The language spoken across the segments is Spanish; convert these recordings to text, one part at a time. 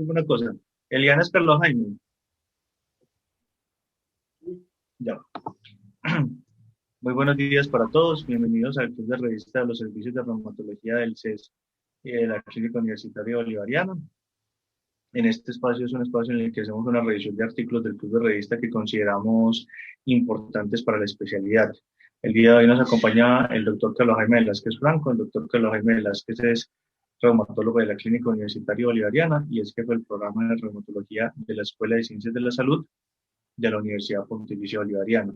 alguna cosa. Eliana es Carlos Jaime. Ya. Muy buenos días para todos. Bienvenidos al Club de Revista de los Servicios de Reumatología del CES y de la Clínica Universitaria Bolivariana. En este espacio es un espacio en el que hacemos una revisión de artículos del Club de Revista que consideramos importantes para la especialidad. El día de hoy nos acompaña el doctor Carlos Jaime Velázquez Franco. El doctor Carlos Jaime Velázquez es reumatólogo de la Clínica Universitaria Bolivariana y es jefe del programa de reumatología de la Escuela de Ciencias de la Salud de la Universidad Pontificia Bolivariana.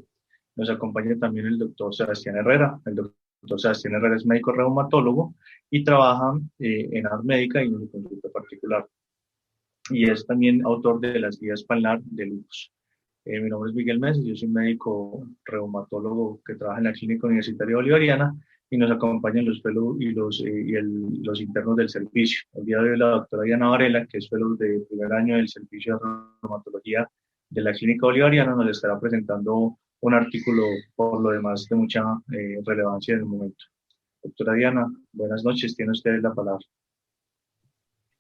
Nos acompaña también el doctor Sebastián Herrera. El doctor Sebastián Herrera es médico reumatólogo y trabaja en ART Médica y en un consulta particular. Y es también autor de las guías PANLAR de lupus. Mi nombre es Miguel Meses, yo soy médico reumatólogo que trabaja en la Clínica Universitaria Bolivariana y nos acompañan los fellows y los internos del servicio. El día de hoy la doctora Diana Varela, que es fellow de primer año del servicio de reumatología de la Clínica Bolivariana, nos estará presentando un artículo por lo demás de mucha relevancia en el momento. Doctora Diana, buenas noches, tiene usted la palabra.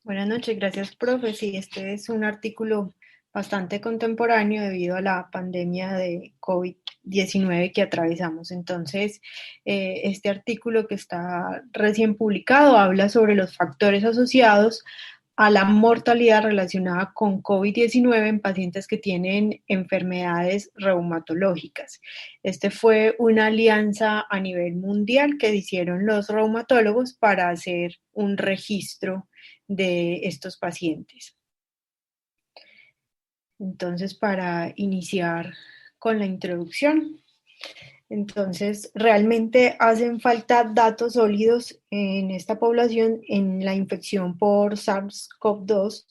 Buenas noches, gracias, profe. Sí, este es un artículo bastante contemporáneo debido a la pandemia de COVID-19 que atravesamos. Entonces, este artículo que está recién publicado habla sobre los factores asociados a la mortalidad relacionada con COVID-19 en pacientes que tienen enfermedades reumatológicas. Este fue una alianza a nivel mundial que hicieron los reumatólogos para hacer un registro de estos pacientes. Entonces, para iniciar con la introducción, entonces realmente hacen falta datos sólidos en esta población en la infección por SARS-CoV-2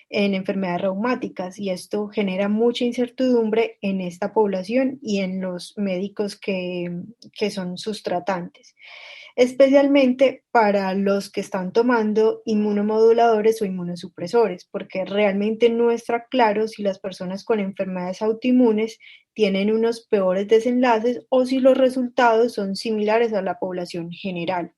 en enfermedades reumáticas y esto genera mucha incertidumbre en esta población y en los médicos que son sus tratantes, especialmente para los que están tomando inmunomoduladores o inmunosupresores, porque realmente no está claro si las personas con enfermedades autoinmunes tienen unos peores desenlaces o si los resultados son similares a la población general.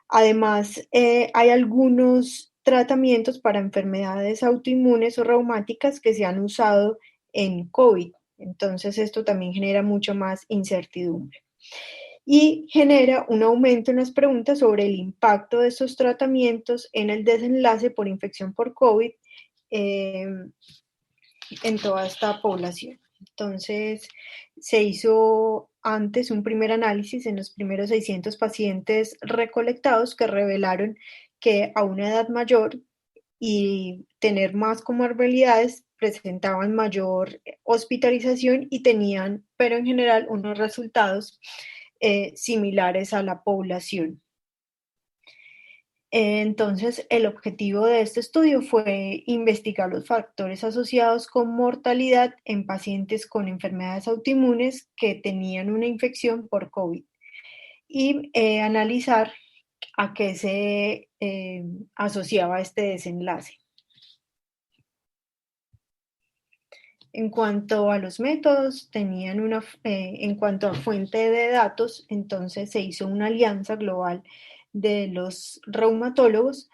Además, hay algunos tratamientos para enfermedades autoinmunes o reumáticas que se han usado en COVID. Entonces, esto también genera mucho más incertidumbre y genera un aumento en las preguntas sobre el impacto de estos tratamientos en el desenlace por infección por COVID eh, en toda esta población. Entonces, se hizo antes un primer análisis en los primeros 600 pacientes recolectados que revelaron que a una edad mayor y tener más comorbilidades presentaban mayor hospitalización y tenían, pero en general, unos resultados similares a la población. Entonces, el objetivo de este estudio fue investigar los factores asociados con mortalidad en pacientes con enfermedades autoinmunes que tenían una infección por COVID y analizar a qué se asociaba este desenlace. En cuanto a los métodos, en cuanto a fuente de datos, entonces se hizo una alianza global de los reumatólogos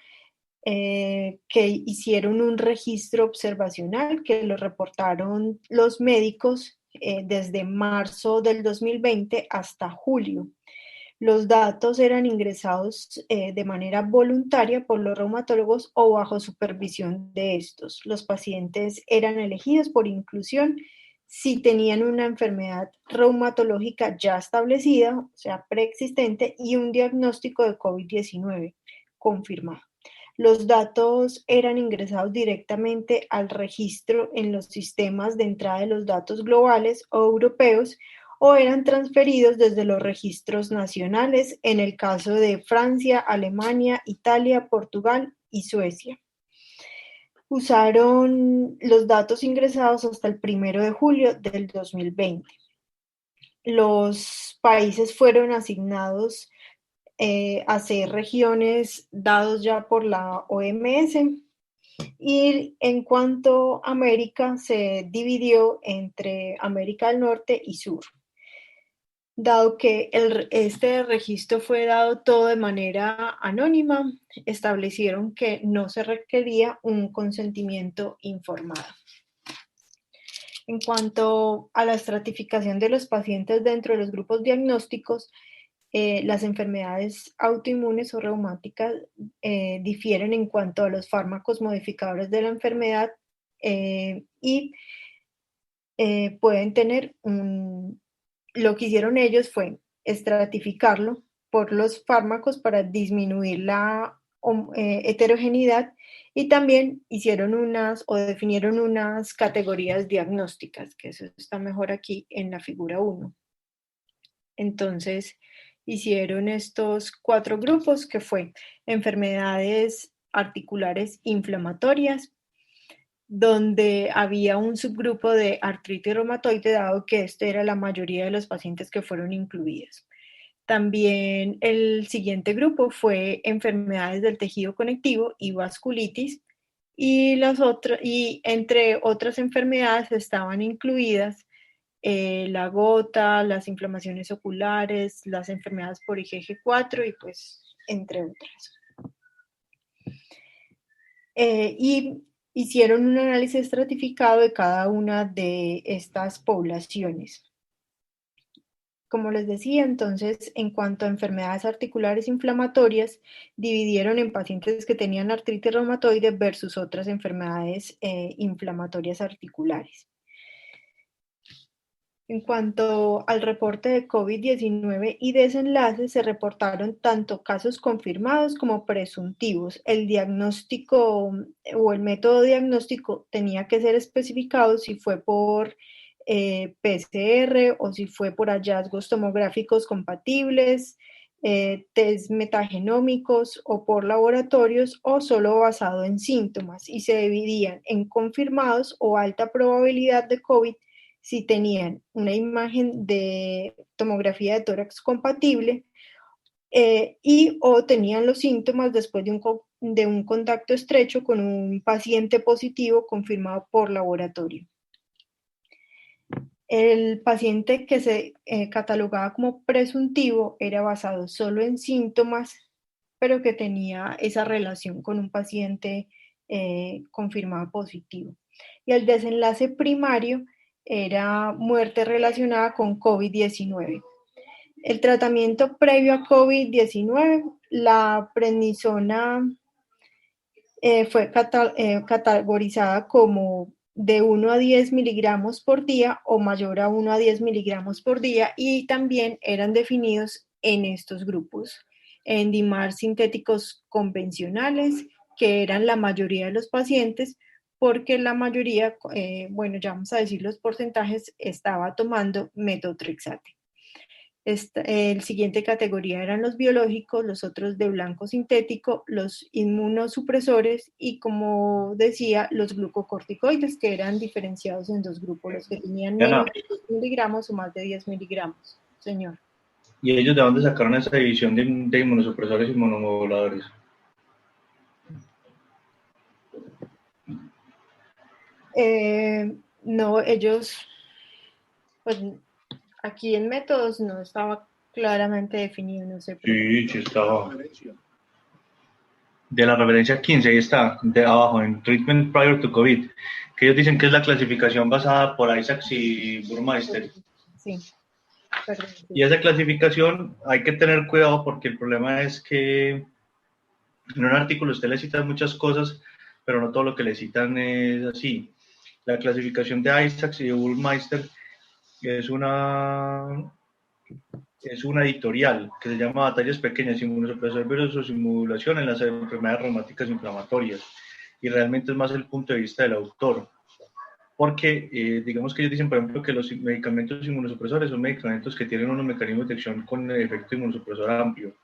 que hicieron un registro observacional que lo reportaron los médicos desde marzo del 2020 hasta julio. Los datos eran ingresados de manera voluntaria por los reumatólogos o bajo supervisión de estos. Los pacientes eran elegidos por inclusión si tenían una enfermedad reumatológica ya establecida, o sea, preexistente, y un diagnóstico de COVID-19 confirmado. Los datos eran ingresados directamente al registro en los sistemas de entrada de los datos globales o europeos o eran transferidos desde los registros nacionales en el caso de Francia, Alemania, Italia, Portugal y Suecia. Usaron los datos ingresados hasta el 1 de julio del 2020. Los países fueron asignados a ser regiones dados ya por la OMS y en cuanto a América se dividió entre América del Norte y Sur. Dado que este registro fue dado todo de manera anónima, establecieron que no se requería un consentimiento informado. En cuanto a la estratificación de los pacientes dentro de los grupos diagnósticos, las enfermedades autoinmunes o reumáticas difieren en cuanto a los fármacos modificadores de la enfermedad y pueden tener lo que hicieron ellos fue estratificarlo por los fármacos para disminuir la heterogeneidad y también hicieron definieron unas categorías diagnósticas, que eso está mejor aquí en la figura 1. Entonces, hicieron estos 4 grupos que fue enfermedades articulares inflamatorias, donde había un subgrupo de artritis reumatoide, dado que esta era la mayoría de los pacientes que fueron incluidos. También el siguiente grupo fue enfermedades del tejido conectivo y vasculitis, y entre otras enfermedades estaban incluidas la gota, las inflamaciones oculares, las enfermedades por IgG4 y pues entre otras. Y hicieron un análisis estratificado de cada una de estas poblaciones. Como les decía, entonces, en cuanto a enfermedades articulares inflamatorias, dividieron en pacientes que tenían artritis reumatoide versus otras enfermedades inflamatorias articulares. En cuanto al reporte de COVID-19 y desenlaces, se reportaron tanto casos confirmados como presuntivos. El diagnóstico o el método diagnóstico tenía que ser especificado si fue por PCR o si fue por hallazgos tomográficos compatibles, test metagenómicos o por laboratorios o solo basado en síntomas, y se dividían en confirmados o alta probabilidad de COVID si tenían una imagen de tomografía de tórax compatible o tenían los síntomas después de un contacto estrecho con un paciente positivo confirmado por laboratorio. El paciente que se catalogaba como presuntivo era basado solo en síntomas, pero que tenía esa relación con un paciente confirmado positivo. Y el desenlace primario era muerte relacionada con COVID-19. El tratamiento previo a COVID-19, la prednisona fue categorizada como de 1 a 10 miligramos por día o mayor a 1 a 10 miligramos por día, y también eran definidos en estos grupos. En DIMAR sintéticos convencionales, que eran la mayoría de los pacientes, porque la mayoría, ya vamos a decir los porcentajes, estaba tomando metotrexate. El siguiente categoría eran los biológicos, los otros de blanco sintético, los inmunosupresores y, como decía, los glucocorticoides, que eran diferenciados en 2 grupos, los que tenían menos de 10 miligramos o más de 10 miligramos. Señor. ¿Y ellos de dónde sacaron esa división de inmunosupresores y inmunomoduladores? No, ellos, pues aquí en métodos no estaba claramente definido, no sé. Sí estaba. De la referencia 15, ahí está, de abajo, en Treatment Prior to COVID, que ellos dicen que es la clasificación basada por Isaacs y Burmeister. Sí. Perdón, sí. Y esa clasificación hay que tener cuidado porque el problema es que en un artículo usted le citan muchas cosas, pero no todo lo que le citan es así. La clasificación de Isaacs y de Burmeister es una editorial que se llama Batallas Pequeñas, Inmunosupresor versus Simulación en las enfermedades reumáticas inflamatorias, y realmente es más el punto de vista del autor, porque digamos que ellos dicen, por ejemplo, que los medicamentos inmunosupresores son medicamentos que tienen unos mecanismos de acción con efecto inmunosupresor amplio,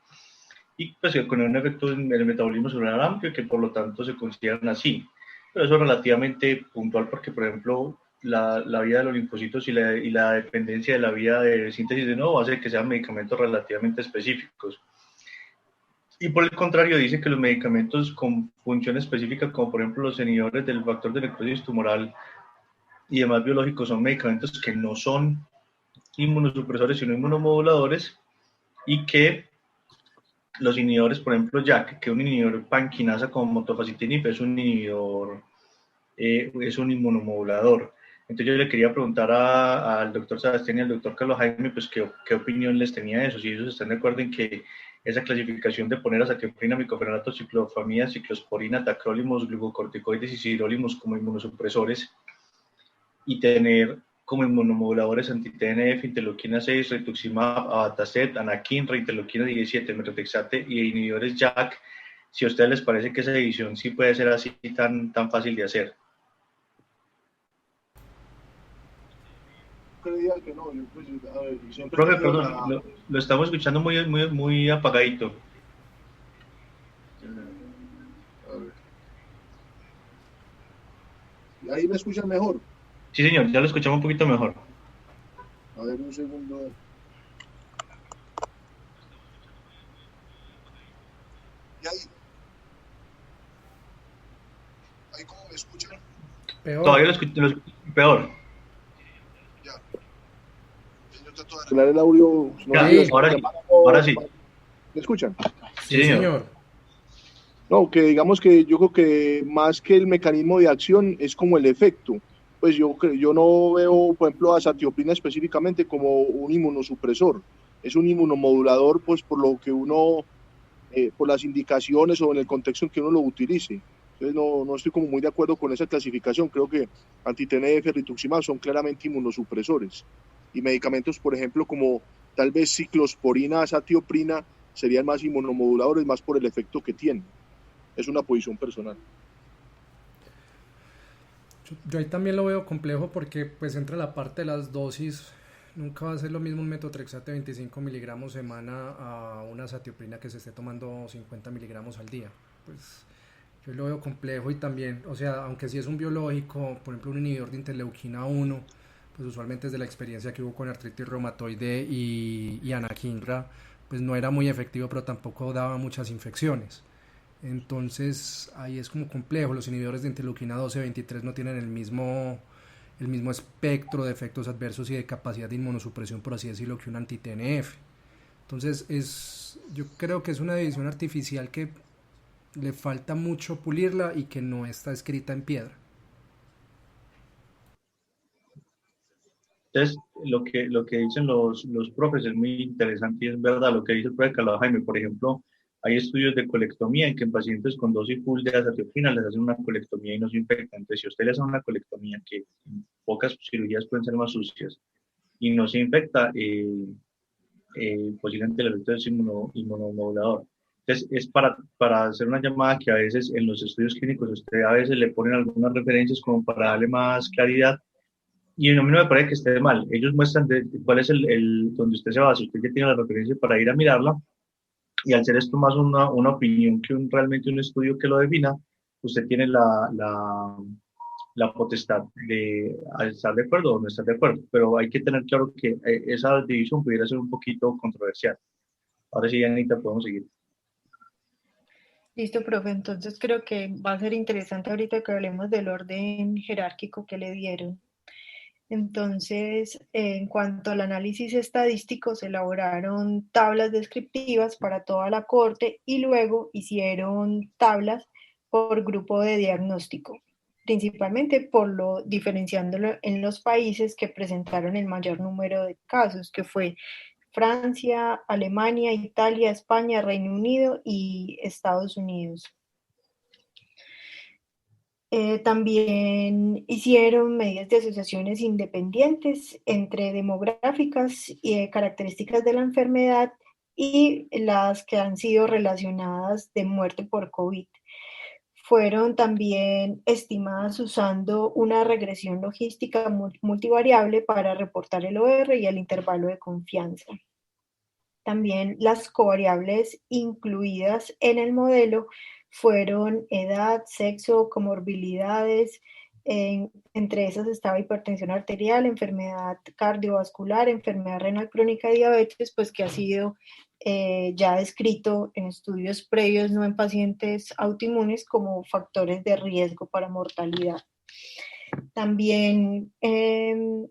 y pues con un efecto en el metabolismo celular amplio, que por lo tanto se consideran así, pero eso es relativamente puntual porque, por ejemplo, la vida de los linfocitos y la dependencia de la vía de síntesis de nuevo hace que sean medicamentos relativamente específicos. Y por el contrario, dice que los medicamentos con función específica, como por ejemplo los inhibidores del factor de necrosis tumoral y demás biológicos, son medicamentos que no son inmunosupresores sino inmunomoduladores, y que los inhibidores, por ejemplo, JAK, que un inhibidor panquinasa como motofacitinib es un inhibidor, es un inmunomodulador. Entonces yo le quería preguntar al doctor Sebastián y al doctor Carlos Jaime, pues qué opinión les tenía de eso, si ellos están de acuerdo en que esa clasificación de poner azatioprina, micofenato, ciclofamida, ciclosporina, tacrolimus, glucocorticoides y sirolimus como inmunosupresores, y tener como inmunomoduladores anti-TNF, interleuquina 6, rituximab, abatacept, anakin, interleuquina 17, metotrexate y inhibidores JAK, si a ustedes les parece que esa división sí puede ser así tan fácil de hacer. Creía que no, yo pues, a ver, siempre he Profe, tenido perdón, la... lo estamos escuchando muy apagadito. A ver. ¿Y ahí me escuchan mejor? Sí, señor, ya lo escuchamos un poquito mejor. A ver, un segundo. ¿Y ahí cómo me escuchan? Peor. Todavía lo escucho peor. Ya. Yo trato de arreglar el audio. No ya, ahora sí. ¿Me escuchan? Sí, señor. No, que digamos que yo creo que más que el mecanismo de acción es como el efecto. Pues yo no veo, por ejemplo, a azatioprina específicamente como un inmunosupresor. Es un inmunomodulador, pues por lo que uno, por las indicaciones o en el contexto en que uno lo utilice. Entonces no estoy como muy de acuerdo con esa clasificación. Creo que anti-TNF, rituximab son claramente inmunosupresores. Y medicamentos, por ejemplo, como tal vez ciclosporina, azatioprina, serían más inmunomoduladores, más por el efecto que tienen. Es una posición personal. Yo ahí también lo veo complejo porque pues entra la parte de las dosis. Nunca va a ser lo mismo un metotrexate de 25 miligramos semana a una azatioprina que se esté tomando 50 miligramos al día. Pues yo lo veo complejo y también, o sea, aunque sí es un biológico, por ejemplo un inhibidor de interleuquina 1, pues usualmente desde la experiencia que hubo con artritis reumatoide y anakinra, pues no era muy efectivo, pero tampoco daba muchas infecciones. Entonces ahí es como complejo. Los inhibidores de interleuquina 12 23 no tienen el mismo espectro de efectos adversos y de capacidad de inmunosupresión, por así decirlo, que un anti-TNF. Entonces yo creo que es una división artificial que le falta mucho pulirla y que no está escrita en piedra. Entonces, lo que dicen los profes es muy interesante y es verdad lo que dice el profe Carlos Jaime. Por ejemplo, hay estudios de colectomía en que en pacientes con dosis full de azatioprina les hacen una colectomía y no se infectan. Entonces, si usted le hace una colectomía, que en pocas cirugías pueden ser más sucias, y no se infecta, posiblemente el efecto es inmunomodulador. Entonces, es para hacer una llamada que a veces en los estudios clínicos usted a veces le ponen algunas referencias como para darle más claridad, y a mí no me parece que esté mal. Ellos muestran cuál es donde usted se basa. Usted ya tiene la referencia para ir a mirarla. Y al ser esto más una opinión que realmente un estudio que lo defina, usted tiene la potestad de estar de acuerdo o no estar de acuerdo. Pero hay que tener claro que esa división pudiera ser un poquito controversial. Ahora sí, Anita, podemos seguir. Listo, profe. Entonces creo que va a ser interesante ahorita que hablemos del orden jerárquico que le dieron. Entonces, en cuanto al análisis estadístico, se elaboraron tablas descriptivas para toda la corte y luego hicieron tablas por grupo de diagnóstico, principalmente diferenciándolo en los países que presentaron el mayor número de casos, que fue Francia, Alemania, Italia, España, Reino Unido y Estados Unidos. También hicieron medidas de asociaciones independientes entre demográficas y características de la enfermedad y las que han sido relacionadas de muerte por COVID. Fueron también estimadas usando una regresión logística multivariable para reportar el OR y el intervalo de confianza. También las covariables incluidas en el modelo fueron edad, sexo, comorbilidades, entre esas estaba hipertensión arterial, enfermedad cardiovascular, enfermedad renal crónica y diabetes, pues que ha sido ya descrito en estudios previos, no en pacientes autoinmunes, como factores de riesgo para mortalidad. También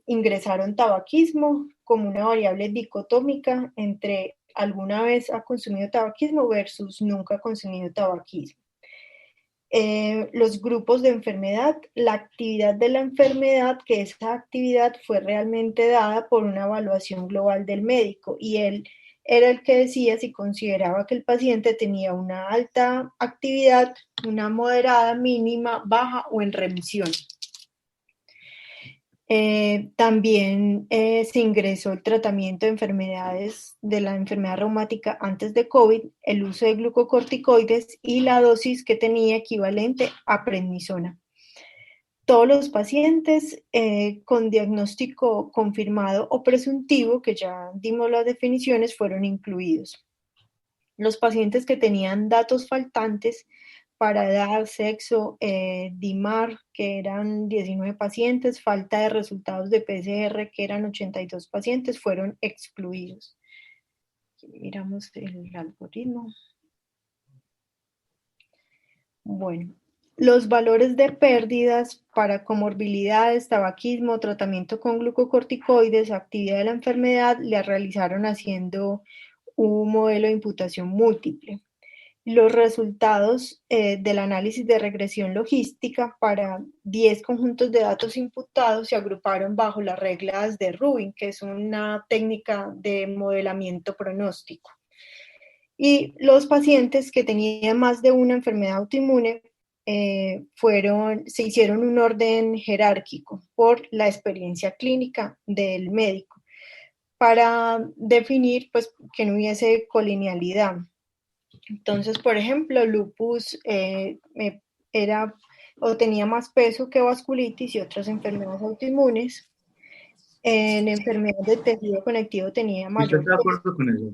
ingresaron tabaquismo como una variable dicotómica entre alguna vez ha consumido tabaquismo versus nunca ha consumido tabaquismo. Los grupos de enfermedad, la actividad de la enfermedad, que esa actividad fue realmente dada por una evaluación global del médico y él era el que decía si consideraba que el paciente tenía una alta actividad, una moderada, mínima, baja o en remisión. También se ingresó el tratamiento de enfermedades de la enfermedad reumática antes de COVID, el uso de glucocorticoides y la dosis que tenía equivalente a prednisona. Todos los pacientes con diagnóstico confirmado o presuntivo, que ya dimos las definiciones, fueron incluidos. Los pacientes que tenían datos faltantes para edad, sexo, DIMAR, que eran 19 pacientes, falta de resultados de PCR, que eran 82 pacientes, fueron excluidos. Aquí miramos el algoritmo. Bueno, los valores de pérdidas para comorbilidades, tabaquismo, tratamiento con glucocorticoides, actividad de la enfermedad, le realizaron haciendo un modelo de imputación múltiple. Los resultados del análisis de regresión logística para 10 conjuntos de datos imputados se agruparon bajo las reglas de Rubin, que es una técnica de modelamiento pronóstico. Y los pacientes que tenían más de una enfermedad autoinmune se hicieron un orden jerárquico por la experiencia clínica del médico para definir pues, que no hubiese colinealidad. Entonces, por ejemplo, lupus era o tenía más peso que vasculitis y otras enfermedades autoinmunes. En enfermedades de tejido conectivo tenía mayor ¿Usted está de acuerdo con eso?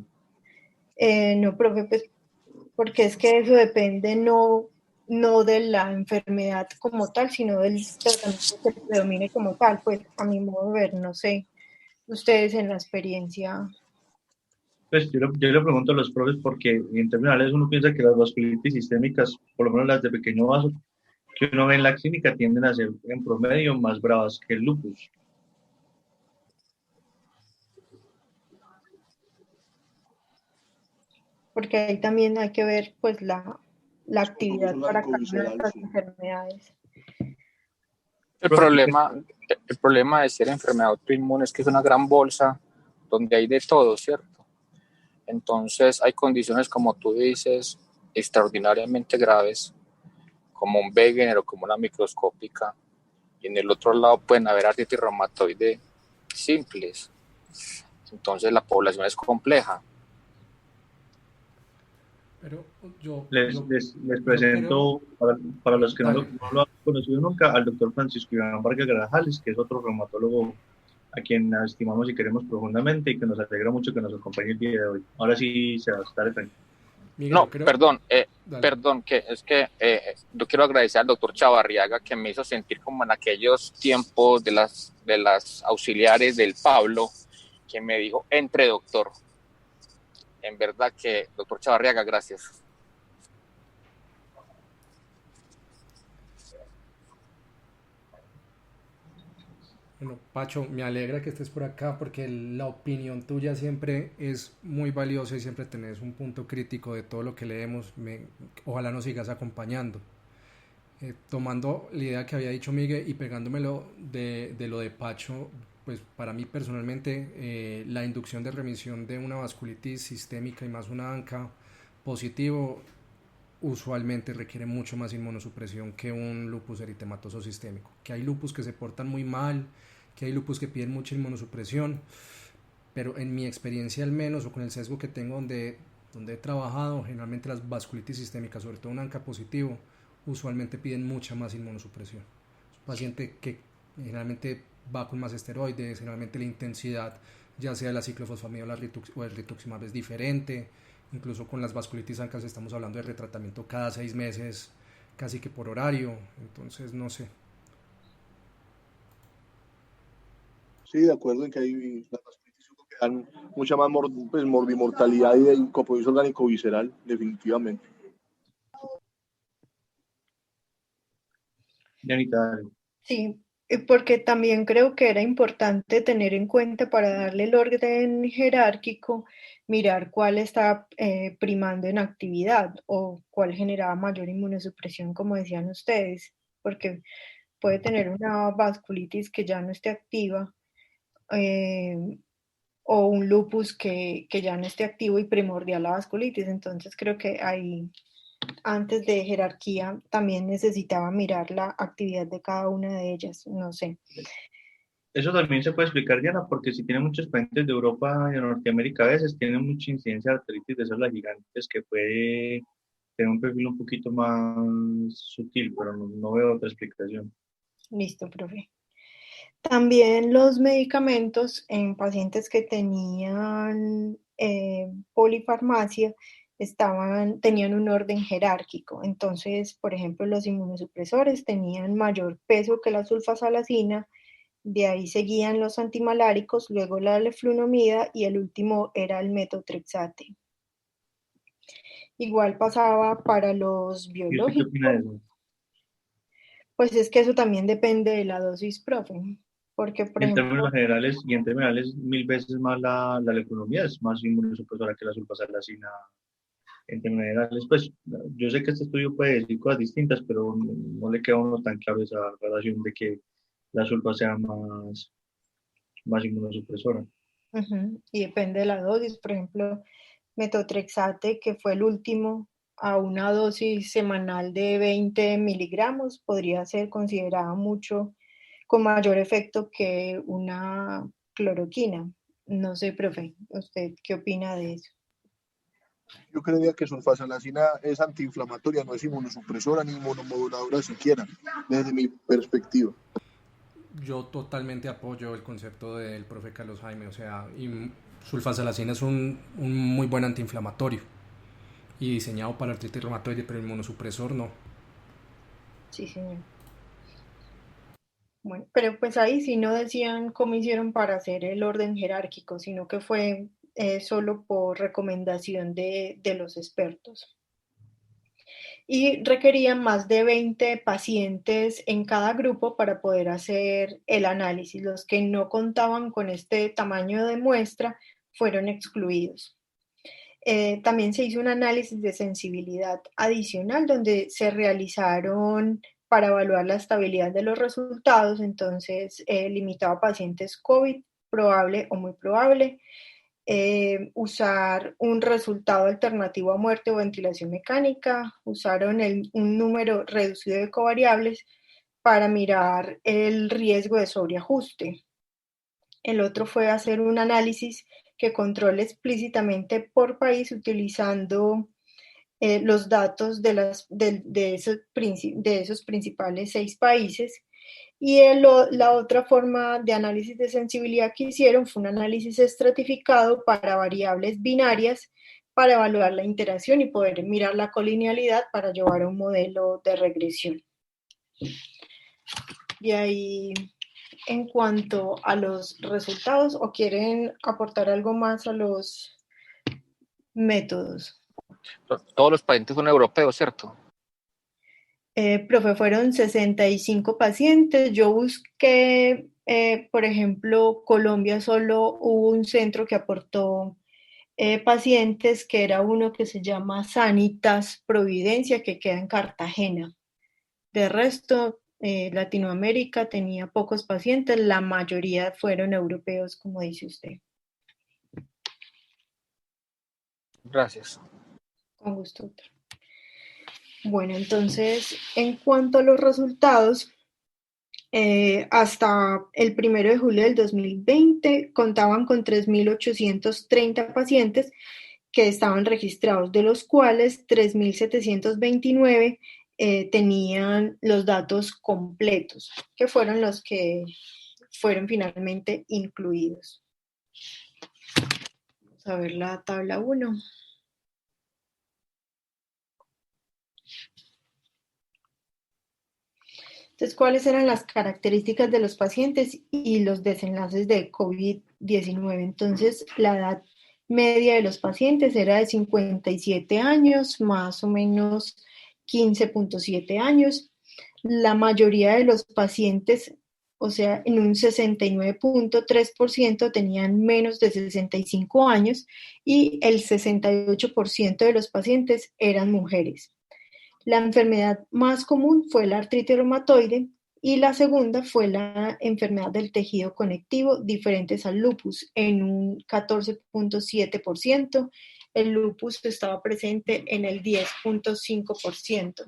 No, profe, pues, porque es que eso depende no de la enfermedad como tal, sino del tratamiento que predomine como tal. Pues, a mi modo de ver, no sé, ustedes en la experiencia. Pues yo le pregunto a los profes porque en términos generales uno piensa que las vasculitis sistémicas, por lo menos las de pequeño vaso, que uno ve en la clínica tienden a ser en promedio más bravas que el lupus. Porque ahí también hay que ver pues la actividad para cada una de estas enfermedades. El problema de ser enfermedad autoinmune es que es una gran bolsa donde hay de todo, ¿cierto? Entonces hay condiciones, como tú dices, extraordinariamente graves, como un Wegener o como una microscópica, y en el otro lado pueden haber artritis reumatoide simples. Entonces la población es compleja. Pero yo les presento, para los que no lo han conocido nunca, al doctor Francisco Iván Vargas Grajales, que es otro reumatólogo a quien estimamos y queremos profundamente y que nos alegra mucho que nos acompañe el día de hoy. Ahora sí, se va a estar tranquilo. No, perdón, que es que yo quiero agradecer al doctor Chavarriaga que me hizo sentir como en aquellos tiempos de las auxiliares del Pablo, que me dijo, entre doctor. En verdad que, doctor Chavarriaga, gracias. Bueno, Pacho, me alegra que estés por acá porque la opinión tuya siempre es muy valiosa y siempre tenés un punto crítico de todo lo que leemos. Ojalá nos sigas acompañando. Tomando la idea que había dicho Miguel y pegándomelo de lo de Pacho, pues para mí personalmente la inducción de remisión de una vasculitis sistémica y más una ANCA positivo usualmente requiere mucho más inmunosupresión que un lupus eritematoso sistémico. Que hay lupus que se portan muy mal, que hay lupus que piden mucha inmunosupresión, pero en mi experiencia al menos, o con el sesgo que tengo donde he trabajado, generalmente las vasculitis sistémicas, sobre todo un ANCA positivo, usualmente piden mucha más inmunosupresión. Es un paciente que generalmente va con más esteroides, generalmente la intensidad, ya sea de la ciclofosfamida o el rituximab es diferente. Incluso con las vasculitis ANCAs estamos hablando de retratamiento cada 6 meses, casi que por horario, entonces no sé. Sí, de acuerdo en que hay las vasculitis que dan mucha más morbimortalidad y de compromiso orgánico visceral, definitivamente. Janita. Sí, Porque también creo que era importante tener en cuenta para darle el orden jerárquico, mirar cuál estaba primando en actividad o cuál generaba mayor inmunosupresión, como decían ustedes, porque puede tener una vasculitis que ya no esté activa eh, o un lupus que ya no esté activo y primordial la vasculitis. Entonces creo que ahí, antes de jerarquía, también necesitaba mirar la actividad de cada una de ellas, no sé. Eso también se puede explicar, Diana, porque si tiene muchos pacientes de Europa y de Norteamérica, a veces tienen mucha incidencia de artritis de células gigantes que puede tener un perfil un poquito más sutil, pero no veo otra explicación. Listo, profe. También los medicamentos en pacientes que tenían polifarmacia tenían un orden jerárquico. Entonces, por ejemplo, los inmunosupresores tenían mayor peso que la sulfasalacina, de ahí seguían los antimaláricos, luego la leflunomida y el último era el metotrexate. Igual pasaba para los ¿Y usted qué opina de biológicos. eso? Pues es que eso también depende de la dosis, profe. Porque, por En ejemplo, términos generales, y en términos generales, mil veces más la leuconomía es más inmunosupresora que la sulfasalacina. En términos generales, pues yo sé que este estudio puede decir cosas distintas, pero no le queda a uno tan claro esa relación de que la sulfa sea más inmunosupresora. y depende de la dosis. Por ejemplo, metotrexate, que fue el último, a una dosis semanal de 20 miligramos, podría ser considerada mucho con mayor efecto que una cloroquina. No sé, profe, ¿usted qué opina de eso? Yo creería que sulfasalacina es antiinflamatoria, no es inmunosupresora ni inmunomoduladora siquiera, desde mi perspectiva. Yo totalmente apoyo el concepto del profe Carlos Jaime, o sea, sulfasalacina es un muy buen antiinflamatorio y diseñado para artritis reumatoide, pero inmunosupresor no. Sí, señor. Bueno, pero pues ahí sí no decían cómo hicieron para hacer el orden jerárquico, sino que fue solo por recomendación de los expertos. Y requerían más de 20 pacientes en cada grupo para poder hacer el análisis. Los que no contaban con este tamaño de muestra fueron excluidos. También se hizo un análisis de sensibilidad adicional donde se realizaron para evaluar la estabilidad de los resultados, entonces limitaba a pacientes COVID, probable o muy probable, usar un resultado alternativo a muerte o ventilación mecánica, usaron un número reducido de covariables para mirar el riesgo de sobreajuste. El otro fue hacer un análisis que controle explícitamente por país utilizando los datos de esos principales 6 países. Y la otra forma de análisis de sensibilidad que hicieron fue un análisis estratificado para variables binarias para evaluar la interacción y poder mirar la colinealidad para llevar a un modelo de regresión. Y ahí, en cuanto a los resultados, ¿o quieren aportar algo más a los métodos? Todos los pacientes son europeos, ¿cierto? Profe, fueron 65 pacientes. Yo busqué, por ejemplo, Colombia solo hubo un centro que aportó pacientes, que era uno que se llama Sanitas Providencia, que queda en Cartagena. De resto, Latinoamérica tenía pocos pacientes, la mayoría fueron europeos, como dice usted. Gracias. Con gusto, doctor. Bueno, entonces, en cuanto a los resultados, hasta el 1 de julio del 2020 contaban con 3.830 pacientes que estaban registrados, de los cuales 3.729 tenían los datos completos, que fueron los que fueron finalmente incluidos. Vamos a ver la tabla 1. Entonces, ¿cuáles eran las características de los pacientes y los desenlaces de COVID-19? Entonces, la edad media de los pacientes era de 57 años, más o menos 15.7 años. La mayoría de los pacientes, o sea, en un 69.3% tenían menos de 65 años y el 68% de los pacientes eran mujeres. La enfermedad más común fue la artritis reumatoide y la segunda fue la enfermedad del tejido conectivo diferentes al lupus en un 14.7%. El lupus estaba presente en el 10.5%.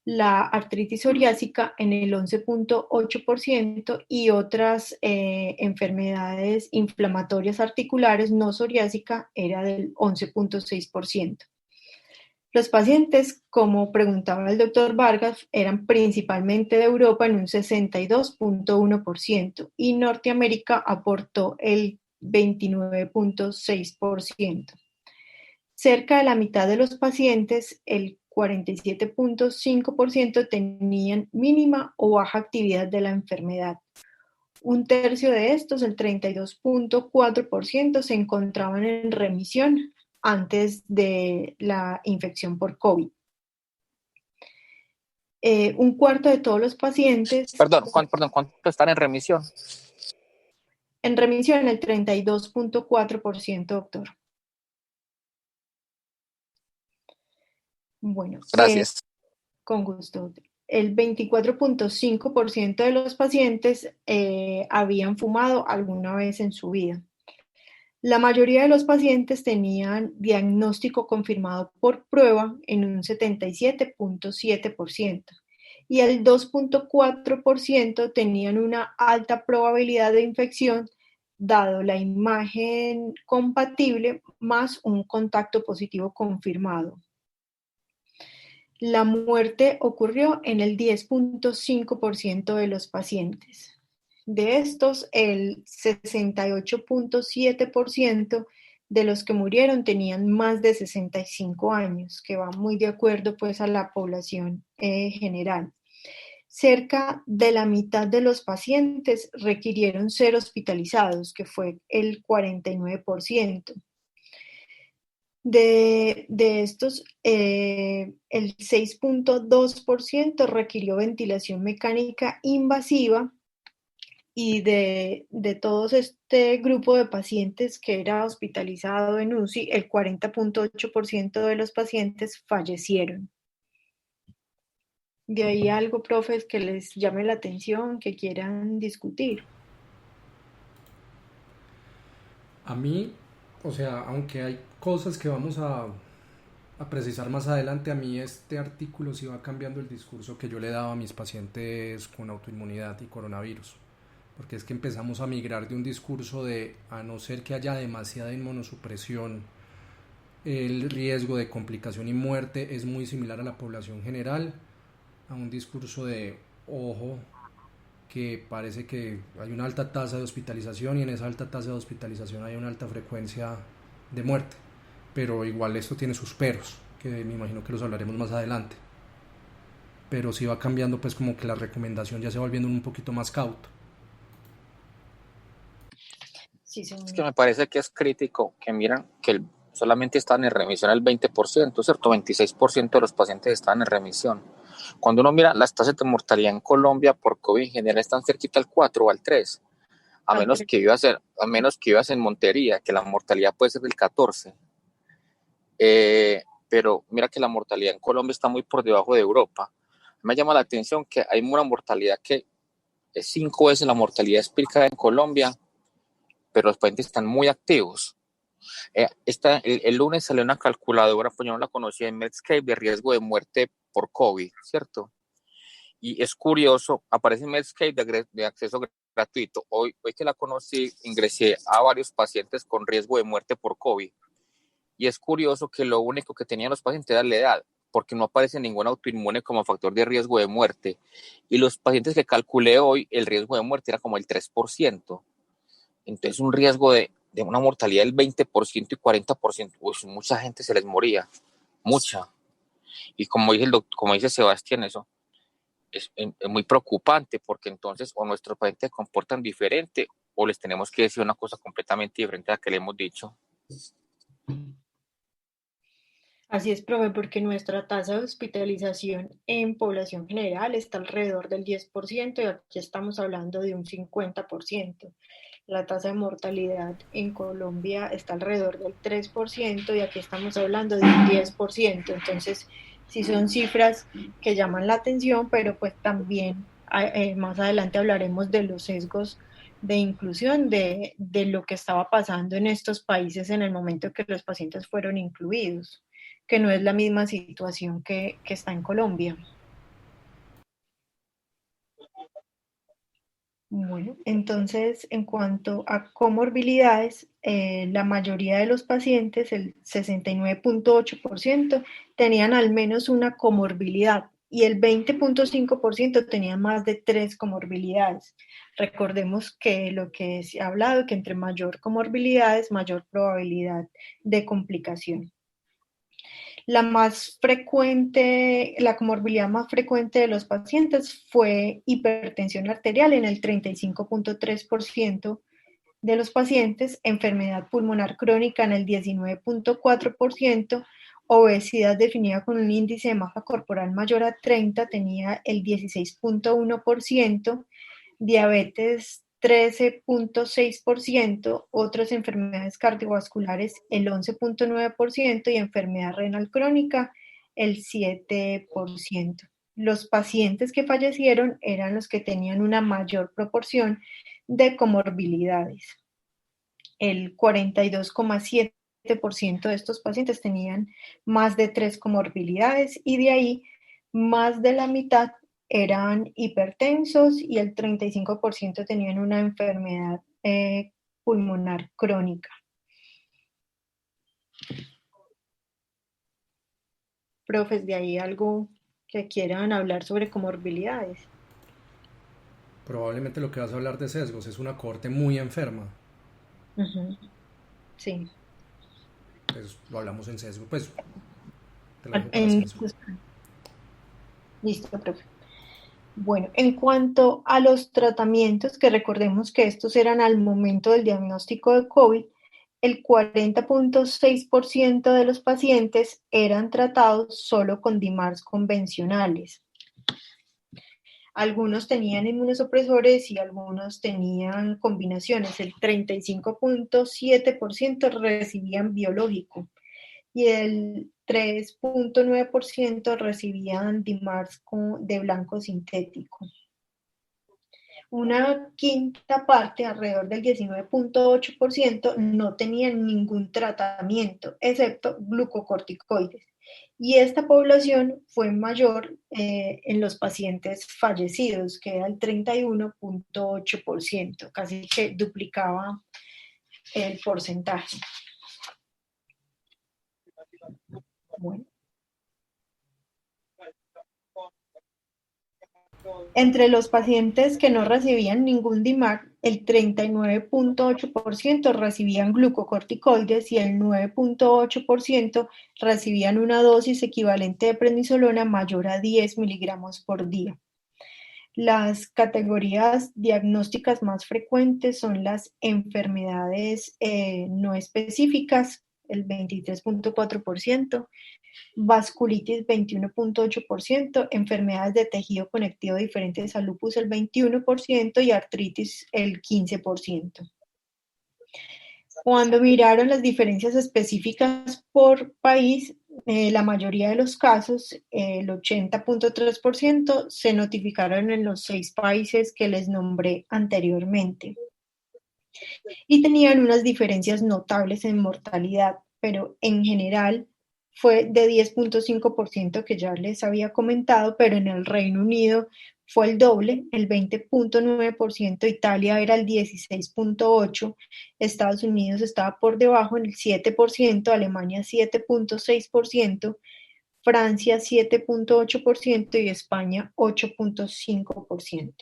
La artritis psoriásica en el 11.8% y otras enfermedades inflamatorias articulares no psoriásica era del 11.6%. Los pacientes, como preguntaba el doctor Vargas, eran principalmente de Europa en un 62.1% y Norteamérica aportó el 29.6%. Cerca de la mitad de los pacientes, el 47.5% tenían mínima o baja actividad de la enfermedad. Un tercio de estos, el 32.4%, se encontraban en remisión antes de la infección por COVID. Un cuarto de todos los pacientes... ¿Cuánto están en remisión? En remisión, el 32.4%, doctor. Bueno, gracias. Con gusto. El 24.5% de los pacientes habían fumado alguna vez en su vida. La mayoría de los pacientes tenían diagnóstico confirmado por prueba en un 77.7% y el 2.4% tenían una alta probabilidad de infección dado la imagen compatible más un contacto positivo confirmado. La muerte ocurrió en el 10.5% de los pacientes. De estos, el 68.7% de los que murieron tenían más de 65 años, que va muy de acuerdo pues a la población general. Cerca de la mitad de los pacientes requirieron ser hospitalizados, que fue el 49%. De estos, el 6.2% requirió ventilación mecánica invasiva y de todo este grupo de pacientes que era hospitalizado en UCI, el 40.8% de los pacientes fallecieron. ¿De ahí algo, profes, que les llame la atención, que quieran discutir? A mí, o sea, aunque hay cosas que vamos a precisar más adelante, a mí este artículo sí va cambiando el discurso que yo le daba a mis pacientes con autoinmunidad y coronavirus, porque es que empezamos a migrar de un discurso de, a no ser que haya demasiada inmunosupresión, el riesgo de complicación y muerte es muy similar a la población general, a un discurso de, ojo, que parece que hay una alta tasa de hospitalización y en esa alta tasa de hospitalización hay una alta frecuencia de muerte, pero igual esto tiene sus peros, que me imagino que los hablaremos más adelante, pero sí va cambiando, pues como que la recomendación ya se va volviendo un poquito más cauto. Sí, señor. Es que me parece que es crítico que miran que solamente están en remisión el 20%, ¿cierto? 26% de los pacientes están en remisión. Cuando uno mira las tasas de mortalidad en Colombia por COVID en general están cerquita al 4 o al 3, a menos que vivas en Montería, que la mortalidad puede ser del 14. Pero mira que la mortalidad en Colombia está muy por debajo de Europa. Me llama la atención que hay una mortalidad que es 5 veces la mortalidad explicada en Colombia, pero los pacientes están muy activos. El lunes salió una calculadora, pues yo no la conocía, en Medscape, de riesgo de muerte por COVID, ¿cierto? Y es curioso, aparece en Medscape de acceso gratuito. Hoy que la conocí, ingresé a varios pacientes con riesgo de muerte por COVID. Y es curioso que lo único que tenían los pacientes era la edad, porque no aparece ningún autoinmune como factor de riesgo de muerte. Y los pacientes que calculé hoy, el riesgo de muerte era como el 3%. Entonces, un riesgo de una mortalidad del 20% y 40%, pues mucha gente se les moría, mucha. Y como dice Sebastián, eso es muy preocupante, porque entonces o nuestros pacientes se comportan diferente o les tenemos que decir una cosa completamente diferente a la que le hemos dicho. Así es, profe, porque nuestra tasa de hospitalización en población general está alrededor del 10% y aquí estamos hablando de un 50%. La tasa de mortalidad en Colombia está alrededor del 3% y aquí estamos hablando de un 10%. Entonces, sí son cifras que llaman la atención, pero pues también más adelante hablaremos de los sesgos de inclusión, de lo que estaba pasando en estos países en el momento que los pacientes fueron incluidos, que no es la misma situación que está en Colombia. Bueno, entonces, en cuanto a comorbilidades, la mayoría de los pacientes, el 69.8%, tenían al menos una comorbilidad y el 20.5% tenían más de 3 comorbilidades. Recordemos que lo que se ha hablado, que entre mayor comorbilidades, mayor probabilidad de complicación. La comorbilidad más frecuente de los pacientes fue hipertensión arterial en el 35.3% de los pacientes, enfermedad pulmonar crónica en el 19.4%, obesidad definida con un índice de masa corporal mayor a 30 tenía el 16.1%, diabetes 13.6%, otras enfermedades cardiovasculares el 11.9% y enfermedad renal crónica el 7%. Los pacientes que fallecieron eran los que tenían una mayor proporción de comorbilidades. El 42.7% de estos pacientes tenían más de 3 comorbilidades y de ahí más de la mitad eran hipertensos y el 35% tenían una enfermedad pulmonar crónica. Profes, ¿de ahí algo que quieran hablar sobre comorbilidades? Probablemente lo que vas a hablar de sesgos es una cohorte muy enferma. Uh-huh. Sí. Pues lo hablamos en sesgo, pues te lo dejo para sesgo. Listo, profe. Bueno, en cuanto a los tratamientos, que recordemos que estos eran al momento del diagnóstico de COVID, el 40.6% de los pacientes eran tratados solo con DIMARS convencionales. Algunos tenían inmunosupresores y algunos tenían combinaciones. El 35.7% recibían biológico y el 3.9% recibían DIMARS de blanco sintético. Una quinta parte, alrededor del 19.8%, no tenían ningún tratamiento, excepto glucocorticoides. Y esta población fue mayor en los pacientes fallecidos, que era el 31.8%, casi que duplicaba el porcentaje. Bueno. Entre los pacientes que no recibían ningún DIMAR, el 39.8% recibían glucocorticoides y el 9.8% recibían una dosis equivalente de prednisolona mayor a 10 miligramos por día. Las categorías diagnósticas más frecuentes son las enfermedades no específicas, el 23.4%, vasculitis 21.8%, enfermedades de tejido conectivo diferentes al lupus el 21% y artritis el 15%. Cuando miraron las diferencias específicas por país, la mayoría de los casos, el 80.3%, se notificaron en los 6 países que les nombré anteriormente. Y tenían unas diferencias notables en mortalidad, pero en general fue de 10.5% que ya les había comentado, pero en el Reino Unido fue el doble, el 20.9%, Italia era el 16.8%, Estados Unidos estaba por debajo en el 7%, Alemania 7.6%, Francia 7.8% y España 8.5%.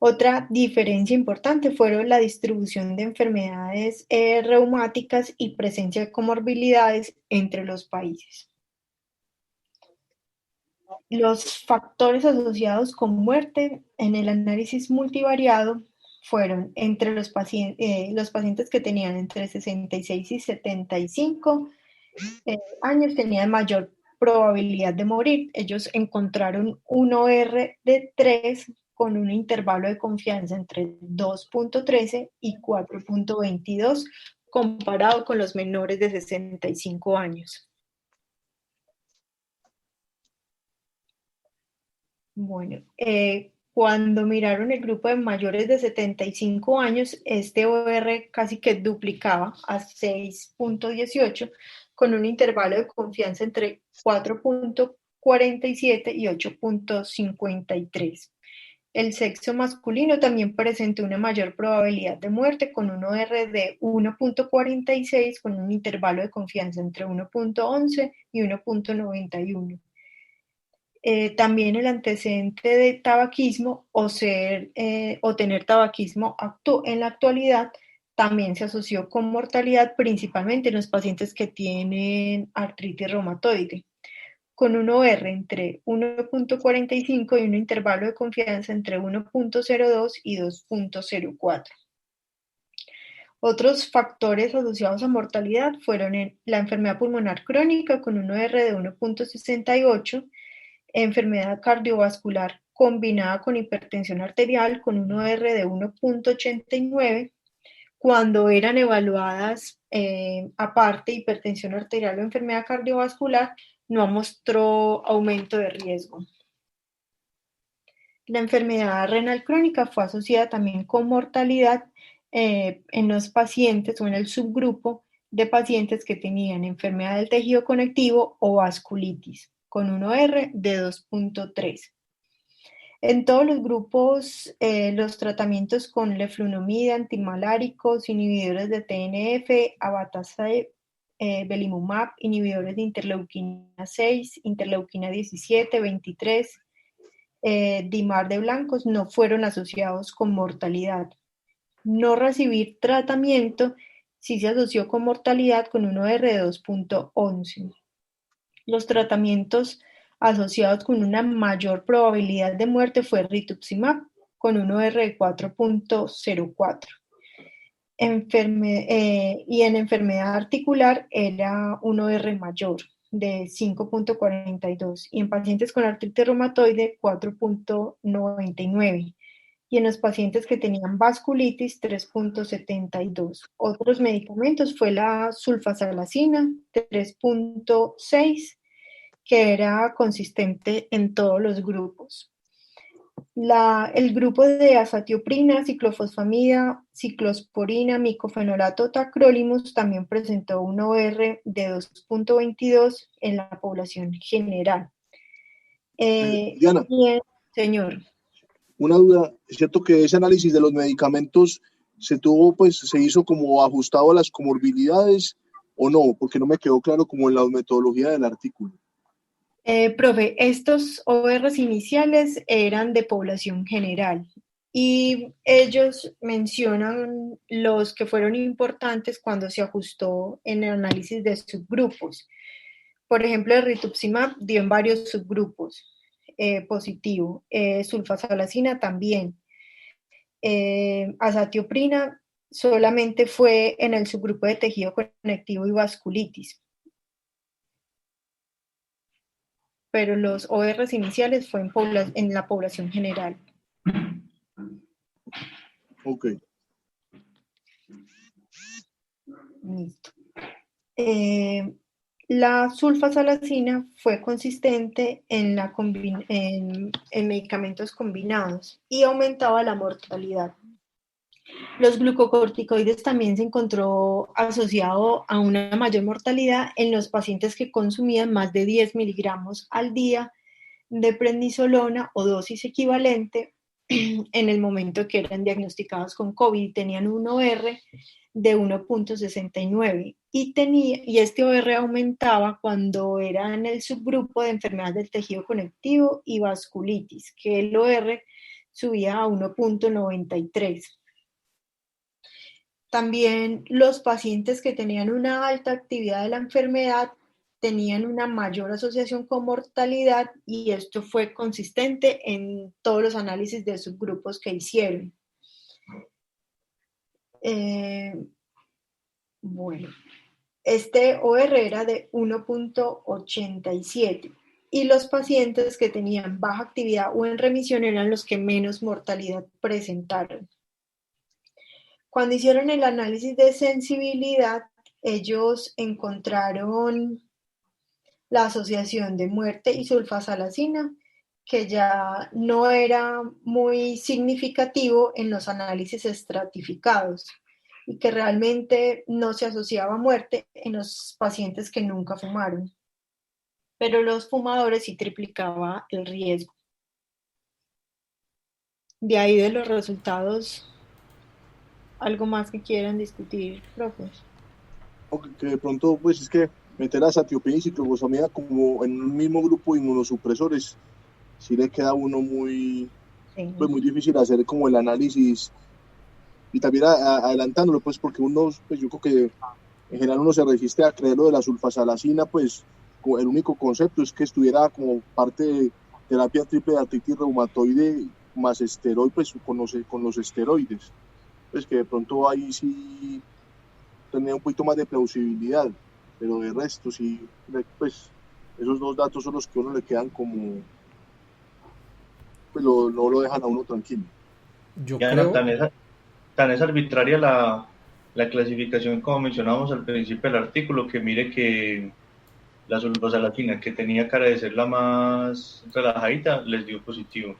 Otra diferencia importante fueron la distribución de enfermedades reumáticas y presencia de comorbilidades entre los países. Los factores asociados con muerte en el análisis multivariado fueron entre los pacientes que tenían entre 66 y 75, años tenían mayor probabilidad de morir. Ellos encontraron un OR de 3 con un intervalo de confianza entre 2.13 y 4.22 comparado con los menores de 65 años. Bueno, cuando miraron el grupo de mayores de 75 años, este OR casi que duplicaba a 6.18 con un intervalo de confianza entre 4.47 y 8.53. El sexo masculino también presentó una mayor probabilidad de muerte con un OR de 1.46 con un intervalo de confianza entre 1.11 y 1.91. También el antecedente de tabaquismo o tener tabaquismo en la actualidad también se asoció con mortalidad, principalmente en los pacientes que tienen artritis reumatoide, con un OR entre 1.45 y un intervalo de confianza entre 1.02 y 2.04. Otros factores asociados a mortalidad fueron la enfermedad pulmonar crónica con un OR de 1.68, enfermedad cardiovascular combinada con hipertensión arterial con un OR de 1.89. Cuando eran evaluadas aparte hipertensión arterial o enfermedad cardiovascular, no mostró aumento de riesgo. La enfermedad renal crónica fue asociada también con mortalidad en los pacientes o en el subgrupo de pacientes que tenían enfermedad del tejido conectivo o vasculitis, con un OR de 2.3. En todos los grupos, los tratamientos con leflunomida, antimaláricos, inhibidores de TNF, abatacept, belimumab, inhibidores de interleuquina 6, interleuquina 17, 23, dimar de blancos no fueron asociados con mortalidad. No recibir tratamiento sí se asoció con mortalidad con un OR de 2.11. Los tratamientos asociados con una mayor probabilidad de muerte fue rituximab, con un OR de 4.04. Y en enfermedad articular era un OR mayor, de 5.42, y en pacientes con artritis reumatoide 4.99, y en los pacientes que tenían vasculitis 3.72. Otros medicamentos fue la sulfasalazina 3.6, que era consistente en todos los grupos. El grupo de azatioprina, ciclofosfamida, ciclosporina, micofenolato, tacrolimus también presentó un OR de 2.22 en la población general. Diana, señor. Una duda, ¿es cierto que ese análisis de los medicamentos se hizo como ajustado a las comorbilidades o no? Porque no me quedó claro como en la metodología del artículo. Profe, estos ORs iniciales eran de población general y ellos mencionan los que fueron importantes cuando se ajustó en el análisis de subgrupos. Por ejemplo, el rituximab dio en varios subgrupos positivo, sulfasalazina también, azatioprina solamente fue en el subgrupo de tejido conectivo y vasculitis. Pero los ORs iniciales fue en la población general. Ok. Listo. La sulfasalazina fue consistente en medicamentos combinados y aumentaba la mortalidad. Los glucocorticoides también se encontró asociado a una mayor mortalidad en los pacientes que consumían más de 10 miligramos al día de prednisolona o dosis equivalente en el momento que eran diagnosticados con COVID y tenían un OR de 1.69 y este OR aumentaba cuando era en el subgrupo de enfermedades del tejido conectivo y vasculitis, que el OR subía a 1.93. También los pacientes que tenían una alta actividad de la enfermedad tenían una mayor asociación con mortalidad y esto fue consistente en todos los análisis de subgrupos que hicieron. Bueno, Este OR era de 1.87 y los pacientes que tenían baja actividad o en remisión eran los que menos mortalidad presentaron. Cuando hicieron el análisis de sensibilidad, ellos encontraron la asociación de muerte y sulfasalacina, que ya no era muy significativo en los análisis estratificados y que realmente no se asociaba a muerte en los pacientes que nunca fumaron. Pero los fumadores sí triplicaba el riesgo. De ahí de los resultados, ¿algo más que quieran discutir, profes? O que de pronto, pues es que meter a satiopenia y ciclofosfamida como en un mismo grupo de inmunosupresores, sí le queda a uno muy, Sí. pues muy difícil hacer como el análisis y también adelantándolo, pues porque uno, pues yo creo que en general uno se resiste a creer lo de la sulfasalacina, pues el único concepto es que estuviera como parte de terapia triple de artritis reumatoide más esteroide, pues con los esteroides, pues que de pronto ahí sí tenía un poquito más de plausibilidad, pero de resto sí, pues esos dos datos son los que a uno le quedan como, pues no lo dejan a uno tranquilo. Yo Ya no, creo, tan es arbitraria la clasificación como mencionábamos al principio del artículo, que mire que la sulfasalacina, que tenía cara de ser la más relajadita, les dio positivo.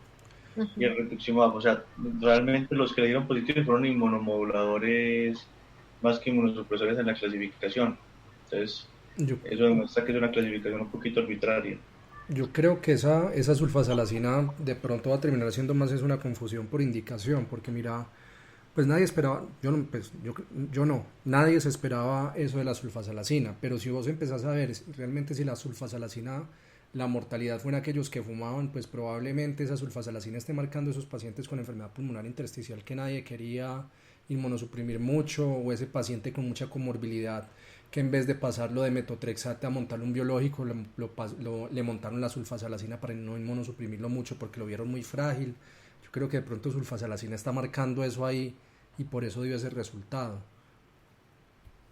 Y el rituximab, o sea, realmente los que le dieron positivo fueron inmunomoduladores más que inmunosupresores en la clasificación. Entonces, yo, eso demuestra que es una clasificación un poquito arbitraria. yo creo que esa sulfasalacina de pronto va a terminar siendo más es una confusión por indicación, porque mira, pues nadie esperaba, yo no, nadie se esperaba eso de la sulfasalacina, pero si vos empezás a ver realmente si la sulfasalacina, la mortalidad fue en aquellos que fumaban, pues probablemente esa sulfasalacina esté marcando esos pacientes con enfermedad pulmonar intersticial que nadie quería inmunosuprimir mucho, o ese paciente con mucha comorbilidad que en vez de pasarlo de metotrexate a montarle un biológico, le montaron la sulfasalacina para no inmunosuprimirlo mucho porque lo vieron muy frágil. Yo creo que de pronto sulfasalacina está marcando eso ahí y por eso dio ese resultado.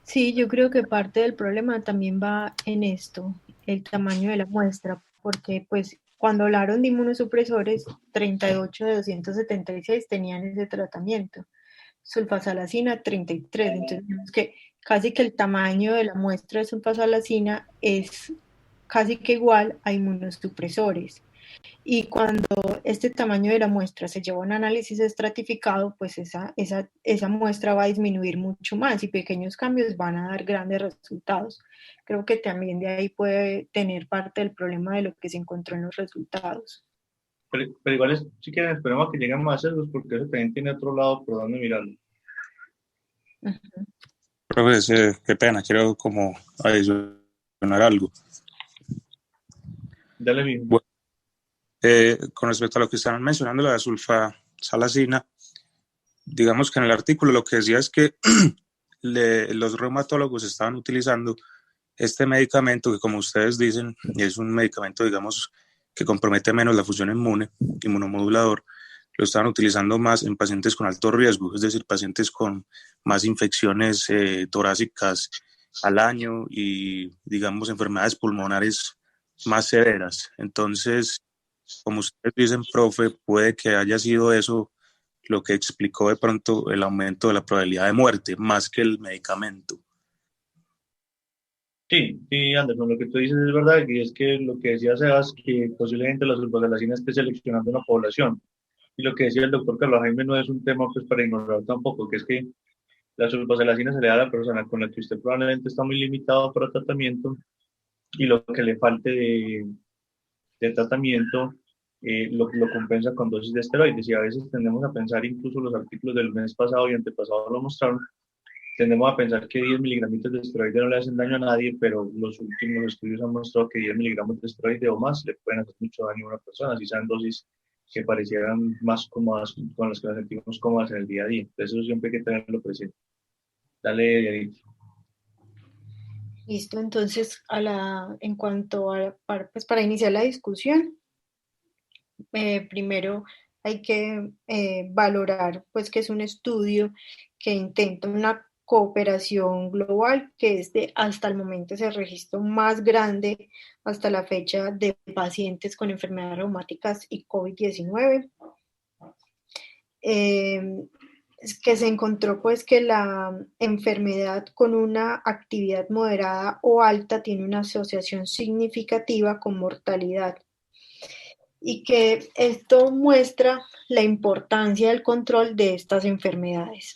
Sí, yo creo que parte del problema también va en esto, el tamaño de la muestra, porque pues cuando hablaron de inmunosupresores, 38 de 276 tenían ese tratamiento, sulfasalacina 33, entonces vemos que casi que el tamaño de la muestra de sulfasalacina es casi que igual a inmunosupresores. Y cuando este tamaño de la muestra se lleva a un análisis estratificado, pues esa muestra va a disminuir mucho más y pequeños cambios van a dar grandes resultados. Creo que también de ahí puede tener parte del problema de lo que se encontró en los resultados. Pero igual, si quieren, esperemos a que lleguen más esos, porque eso también tiene otro lado por donde mirarlo. Uh-huh. Profesor, qué pena, quiero como adicionar algo. Dale, mijo. Bueno, con respecto a lo que estaban mencionando, la sulfasalacina, digamos que en el artículo lo que decía es que los reumatólogos estaban utilizando este medicamento que, como ustedes dicen, es un medicamento, digamos, que compromete menos la función inmune, inmunomodulador, lo estaban utilizando más en pacientes con alto riesgo, es decir, pacientes con más infecciones torácicas al año y, digamos, enfermedades pulmonares más severas. Entonces, como ustedes dicen, profe, puede que haya sido eso lo que explicó de pronto el aumento de la probabilidad de muerte, más que el medicamento. Sí, Anderson, lo que tú dices es verdad, y es que lo que decía Sebas, que posiblemente la sulfasalacina esté seleccionando una población. Y lo que decía el doctor Carlos Jaime no es un tema pues para ignorar tampoco, que es que la sulfasalacina se le da a la persona con la que usted probablemente está muy limitado para tratamiento y lo que le falte de tratamiento lo compensa con dosis de esteroides. Y a veces tendemos a pensar, incluso los artículos del mes pasado y antepasado lo mostraron, tendemos a pensar que 10 miligramitos de esteroide no le hacen daño a nadie, pero los últimos estudios han mostrado que 10 miligramos de esteroide o más le pueden hacer mucho daño a una persona, si sean dosis que parecieran más cómodas, con las que nos sentimos cómodas en el día a día. Entonces eso siempre hay que tenerlo presente. Dale, Edith. Listo, entonces en cuanto a pues para iniciar la discusión, primero hay que valorar pues que es un estudio que intenta una cooperación global, que es hasta el momento es el registro más grande hasta la fecha de pacientes con enfermedades reumáticas y COVID-19. Que se encontró pues que la enfermedad con una actividad moderada o alta tiene una asociación significativa con mortalidad, y que esto muestra la importancia del control de estas enfermedades.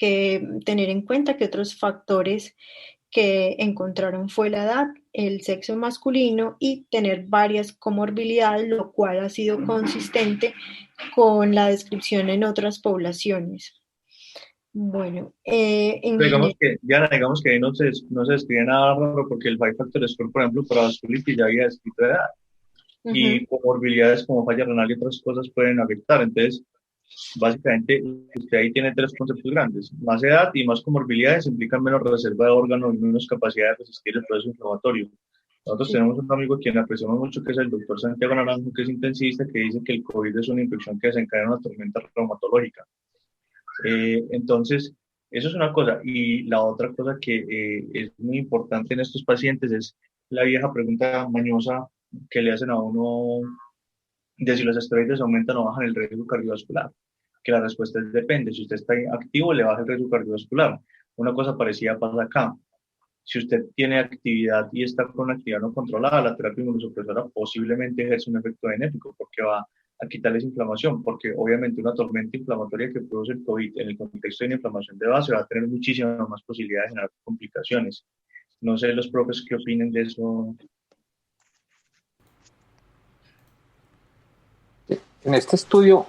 Que tener en cuenta que otros factores que encontraron fue la edad, el sexo masculino y tener varias comorbilidades, lo cual ha sido consistente con la descripción en otras poblaciones. Bueno, digamos que ahí no se describe nada raro porque el 5-factor score, por ejemplo, para vasculitis ya había descrito edad. Y comorbilidades como falla renal y otras cosas pueden afectar. Entonces, básicamente, usted ahí tiene tres conceptos grandes. Más edad y más comorbilidades implican menos reserva de órganos y menos capacidad de resistir el proceso inflamatorio. Nosotros tenemos un amigo a quien apreciamos mucho, que es el doctor Santiago Naranjo, que es intensivista, que dice que el COVID es una infección que desencadena una tormenta reumatológica. Entonces, eso es una cosa. Y la otra cosa que es muy importante en estos pacientes es la vieja pregunta mañosa que le hacen a uno de si los esteroides aumentan o bajan el riesgo cardiovascular, que la respuesta es depende. Si usted está activo, le baja el riesgo cardiovascular. Una cosa parecida pasa acá. Si usted tiene actividad y está con una actividad no controlada, la terapia inmunosupresora posiblemente ejerce un efecto benéfico porque va a quitarles inflamación, porque obviamente una tormenta inflamatoria que produce el COVID en el contexto de una inflamación de base va a tener muchísimas más posibilidades de generar complicaciones. No sé los profes qué opinen de eso. En este estudio,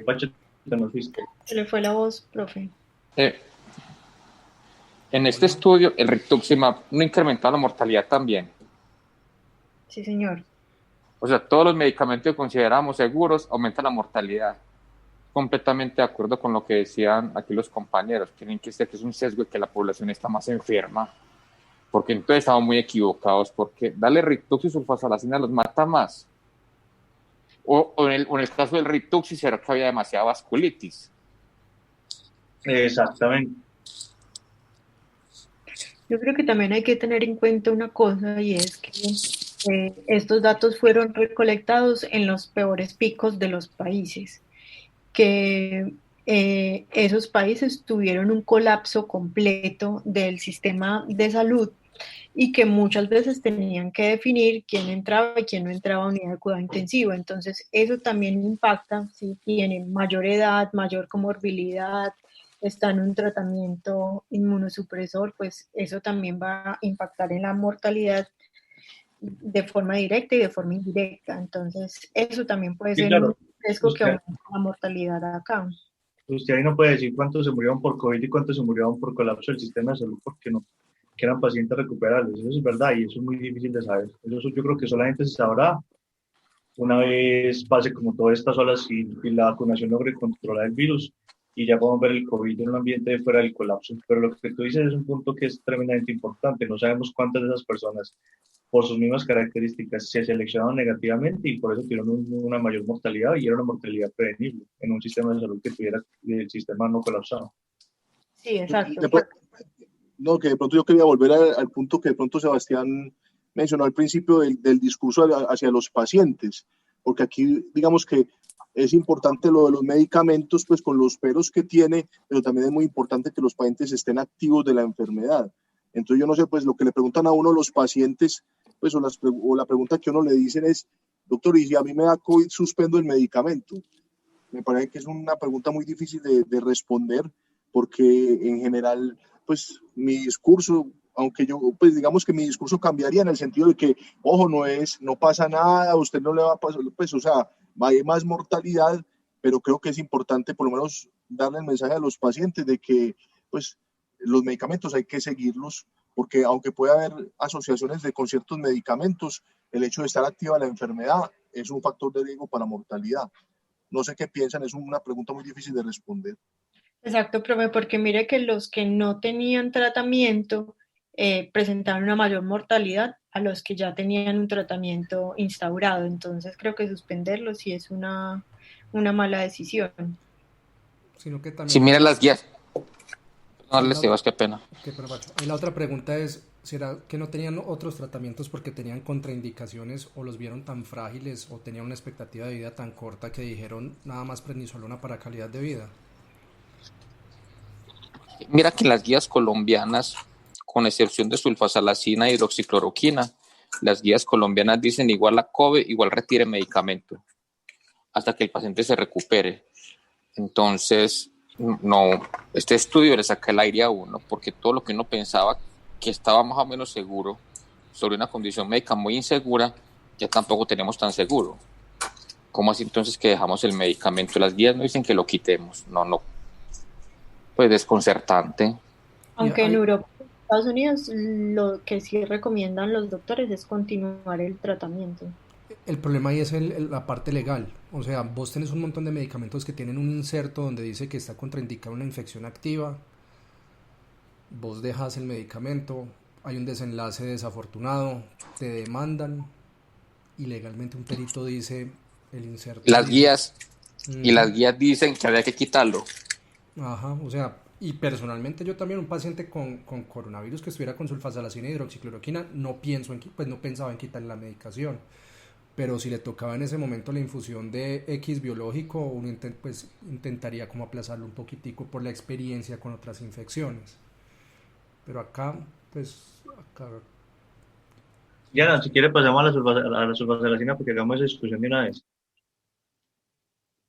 Pacho, te nos fuiste. Se le fue la voz, profe. En este estudio, el rituximab no incrementaba la mortalidad también. Sí, señor. O sea, todos los medicamentos que consideramos seguros aumentan la mortalidad. Completamente de acuerdo con lo que decían aquí los compañeros. Tienen que ser que es un sesgo y que la población está más enferma. Porque entonces estamos muy equivocados, porque darle Rituxi y sulfasalacina los mata más. O en el caso del Rituxi, será que había demasiada vasculitis. Exactamente. Yo creo que también hay que tener en cuenta una cosa, y es que estos datos fueron recolectados en los peores picos de los países, que esos países tuvieron un colapso completo del sistema de salud y que muchas veces tenían que definir quién entraba y quién no entraba a unidad de cuidado intensivo. Entonces, eso también impacta si tienen mayor edad, mayor comorbilidad, está en un tratamiento inmunosupresor, pues eso también va a impactar en la mortalidad de forma directa y de forma indirecta. Entonces, eso también puede ser un riesgo que aumenta la mortalidad acá. Usted ahí no puede decir cuántos se murieron por COVID y cuántos se murieron por colapso del sistema de salud porque no, que eran pacientes recuperables. Eso es verdad y eso es muy difícil de saber. Eso yo creo que solamente se sabrá una vez pase como todas estas olas y la vacunación logre controlar el virus y ya podemos ver el COVID en un ambiente de fuera del colapso. Pero lo que tú dices es un punto que es tremendamente importante. No sabemos cuántas de esas personas, por sus mismas características, se seleccionaron negativamente y por eso tuvieron una mayor mortalidad y era una mortalidad prevenible en un sistema de salud que tuviera el sistema no colapsado. Sí, exacto. No, que de pronto yo quería volver al punto que de pronto Sebastián mencionó al principio del discurso hacia los pacientes, porque aquí digamos que es importante lo de los medicamentos, pues con los peros que tiene, pero también es muy importante que los pacientes estén activos de la enfermedad. Entonces yo no sé, pues lo que le preguntan a uno los pacientes, pues o la pregunta que uno le dicen es, doctor, ¿y si a mí me da COVID, suspendo el medicamento? Me parece que es una pregunta muy difícil de responder, porque en general, pues mi discurso, aunque yo, pues digamos que mi discurso cambiaría en el sentido de que, ojo, no pasa nada, a usted no le va a pasar, pues, o sea, va a haber más mortalidad, pero creo que es importante por lo menos darle el mensaje a los pacientes de que, pues, los medicamentos hay que seguirlos, porque aunque puede haber asociaciones con ciertos medicamentos, el hecho de estar activa la enfermedad es un factor de riesgo para mortalidad. No sé qué piensan, es una pregunta muy difícil de responder. Exacto, profe, porque mire que los que no tenían tratamiento presentaron una mayor mortalidad a los que ya tenían un tratamiento instaurado. Entonces creo que suspenderlo sí es una una mala decisión. Sino que también... Si miras las guías, no Ahí les digo, qué pena. Ahí la otra pregunta es, ¿será que no tenían otros tratamientos porque tenían contraindicaciones o los vieron tan frágiles o tenían una expectativa de vida tan corta que dijeron nada más prednisolona para calidad de vida? Mira que las guías colombianas, con excepción de sulfasalacina e hidroxicloroquina, las guías colombianas dicen igual a COVID, igual retire medicamento, hasta que el paciente se recupere. Entonces, no, este estudio le saca el aire a uno, porque todo lo que uno pensaba que estaba más o menos seguro sobre una condición médica muy insegura, ya tampoco tenemos tan seguro. ¿Cómo así entonces que dejamos el medicamento? Las guías no dicen que lo quitemos, no, pues desconcertante. Aunque en Europa y Estados Unidos lo que sí recomiendan los doctores es continuar el tratamiento. El problema ahí es la parte legal. O sea, vos tenés un montón de medicamentos que tienen un inserto donde dice que está contraindicada una infección activa. Vos dejas el medicamento, hay un desenlace desafortunado, te demandan y legalmente un perito dice el inserto. Las dice, guías y las guías dicen que había que quitarlo. Ajá, o sea, y personalmente yo también un paciente con coronavirus que estuviera con sulfasalacina y hidroxicloroquina no pensaba en quitarle la medicación. Pero si le tocaba en ese momento la infusión de X biológico, uno pues intentaría como aplazarlo un poquitico por la experiencia con otras infecciones. Pero acá, pues, Ya, si quiere pasamos a la sulfasalacina porque hagamos esa discusión de una vez.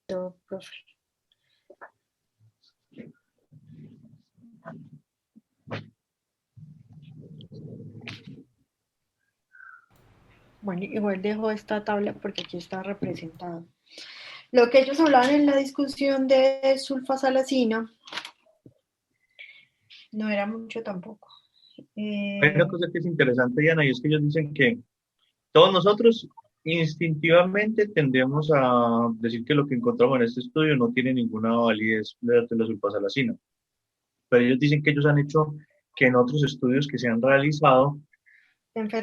Profe. Bueno, igual dejo esta tabla porque aquí está representado. Lo que ellos hablaban en la discusión de sulfasalacina no era mucho tampoco. Hay una cosa que es interesante, Diana, y es que ellos dicen que todos nosotros instintivamente tendemos a decir que lo que encontramos en este estudio no tiene ninguna validez de la sulfasalacina. Pero ellos dicen que ellos han hecho que en otros estudios que se han realizado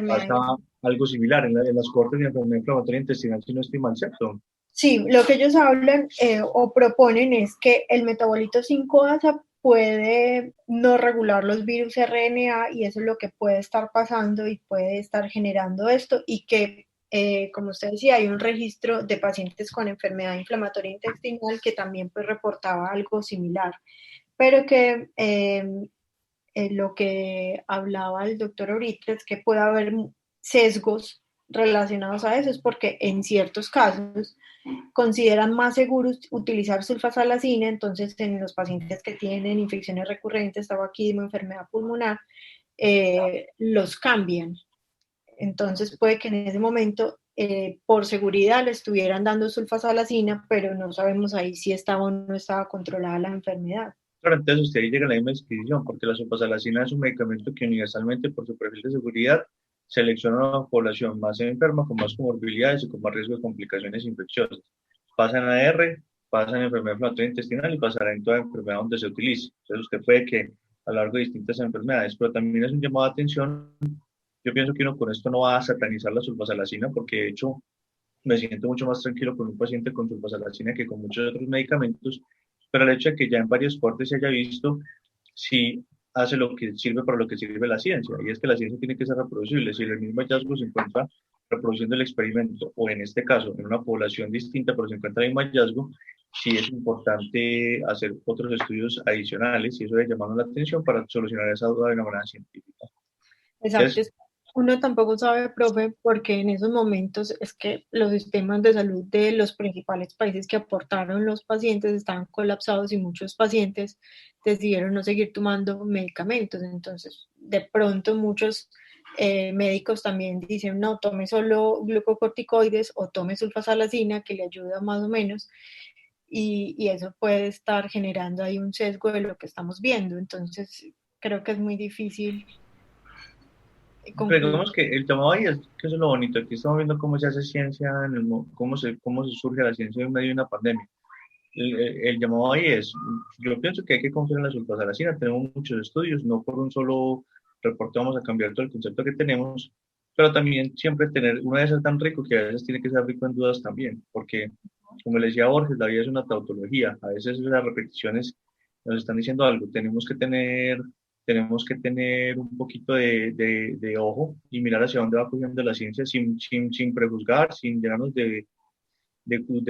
pasa algo similar en las cortes de enfermedad inflamatoria intestinal, si no estoy mal, ¿cierto? Sí, lo que ellos hablan o proponen es que el metabolito 5-ASA puede no regular los virus RNA y eso es lo que puede estar pasando y puede estar generando esto y que, como usted decía, hay un registro de pacientes con enfermedad inflamatoria intestinal que también pues reportaba algo similar, pero que lo que hablaba el doctor ahorita es que puede haber sesgos relacionados a eso, es porque en ciertos casos consideran más seguros utilizar sulfasalacina, entonces en los pacientes que tienen infecciones recurrentes, tabaquismo, enfermedad pulmonar, los cambian. Entonces puede que en ese momento, por seguridad, le estuvieran dando sulfasalacina, pero no sabemos ahí si estaba o no estaba controlada la enfermedad. Claro, entonces usted ahí llega a la misma disquisición, porque la sulfasalacina es un medicamento que universalmente, por su perfil de seguridad, selecciona a una población más enferma, con más comorbilidades y con más riesgo de complicaciones infecciosas. Pasa en AR, pasa en enfermedad inflamatoria intestinal y pasará en toda enfermedad donde se utilice. Entonces usted puede que a lo largo de distintas enfermedades, pero también es un llamado de atención. Yo pienso que uno con esto no va a satanizar la sulfasalacina, porque de hecho me siento mucho más tranquilo con un paciente con sulfasalacina que con muchos otros medicamentos, pero el hecho de que ya en varios cortes se haya visto si hace lo que sirve para lo que sirve la ciencia, y es que la ciencia tiene que ser reproducible. Si el mismo hallazgo se encuentra reproduciendo el experimento, o en este caso, en una población distinta, pero se encuentra el mismo hallazgo, sí es importante hacer otros estudios adicionales, y eso debe llamar la atención para solucionar esa duda de una manera científica. Exacto. Entonces, uno tampoco sabe, profe, porque en esos momentos es que los sistemas de salud de los principales países que aportaron los pacientes estaban colapsados y muchos pacientes decidieron no seguir tomando medicamentos. Entonces, de pronto muchos médicos también dicen, no, tome solo glucocorticoides o tome sulfasalacina, que le ayuda más o menos, y eso puede estar generando ahí un sesgo de lo que estamos viendo. Entonces, creo que es muy difícil digamos que el llamado ahí es que eso es lo bonito. Aquí estamos viendo cómo se hace ciencia, cómo se surge la ciencia en medio de una pandemia. El llamado ahí es, yo pienso que hay que confiar en la sulfasalacina. Tenemos muchos estudios, no por un solo reporte vamos a cambiar todo el concepto que tenemos, pero también siempre tener, uno debe ser tan rico que a veces tiene que ser rico en dudas también, porque como le decía Borges, la vida es una tautología. A veces las repeticiones nos están diciendo algo. Tenemos que tener un poquito de ojo y mirar hacia dónde va cogiendo la ciencia sin prejuzgar, sin llenarnos de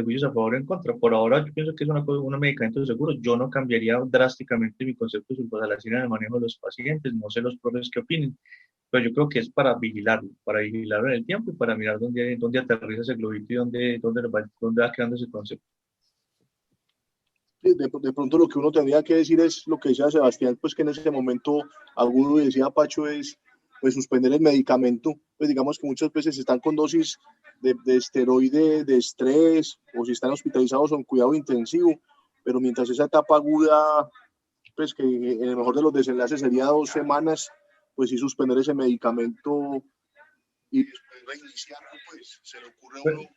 juicios a favor o en contra. Por ahora yo pienso que es un medicamento seguro. Yo no cambiaría drásticamente mi concepto de sulfasalacina en el manejo de los pacientes. No sé los profes qué opinen, pero yo creo que es para vigilarlo en el tiempo y para mirar dónde aterriza ese globito y dónde va quedando ese concepto. De pronto lo que uno tendría que decir es lo que decía Sebastián, pues que en ese momento agudo, y decía Pacho, es pues suspender el medicamento. Pues digamos que muchas veces están con dosis de esteroide, de estrés, o si están hospitalizados o en cuidado intensivo, pero mientras esa etapa aguda, pues que en el mejor de los desenlaces sería 2 semanas, pues sí suspender ese medicamento y después reiniciarlo, pues se le ocurre a uno.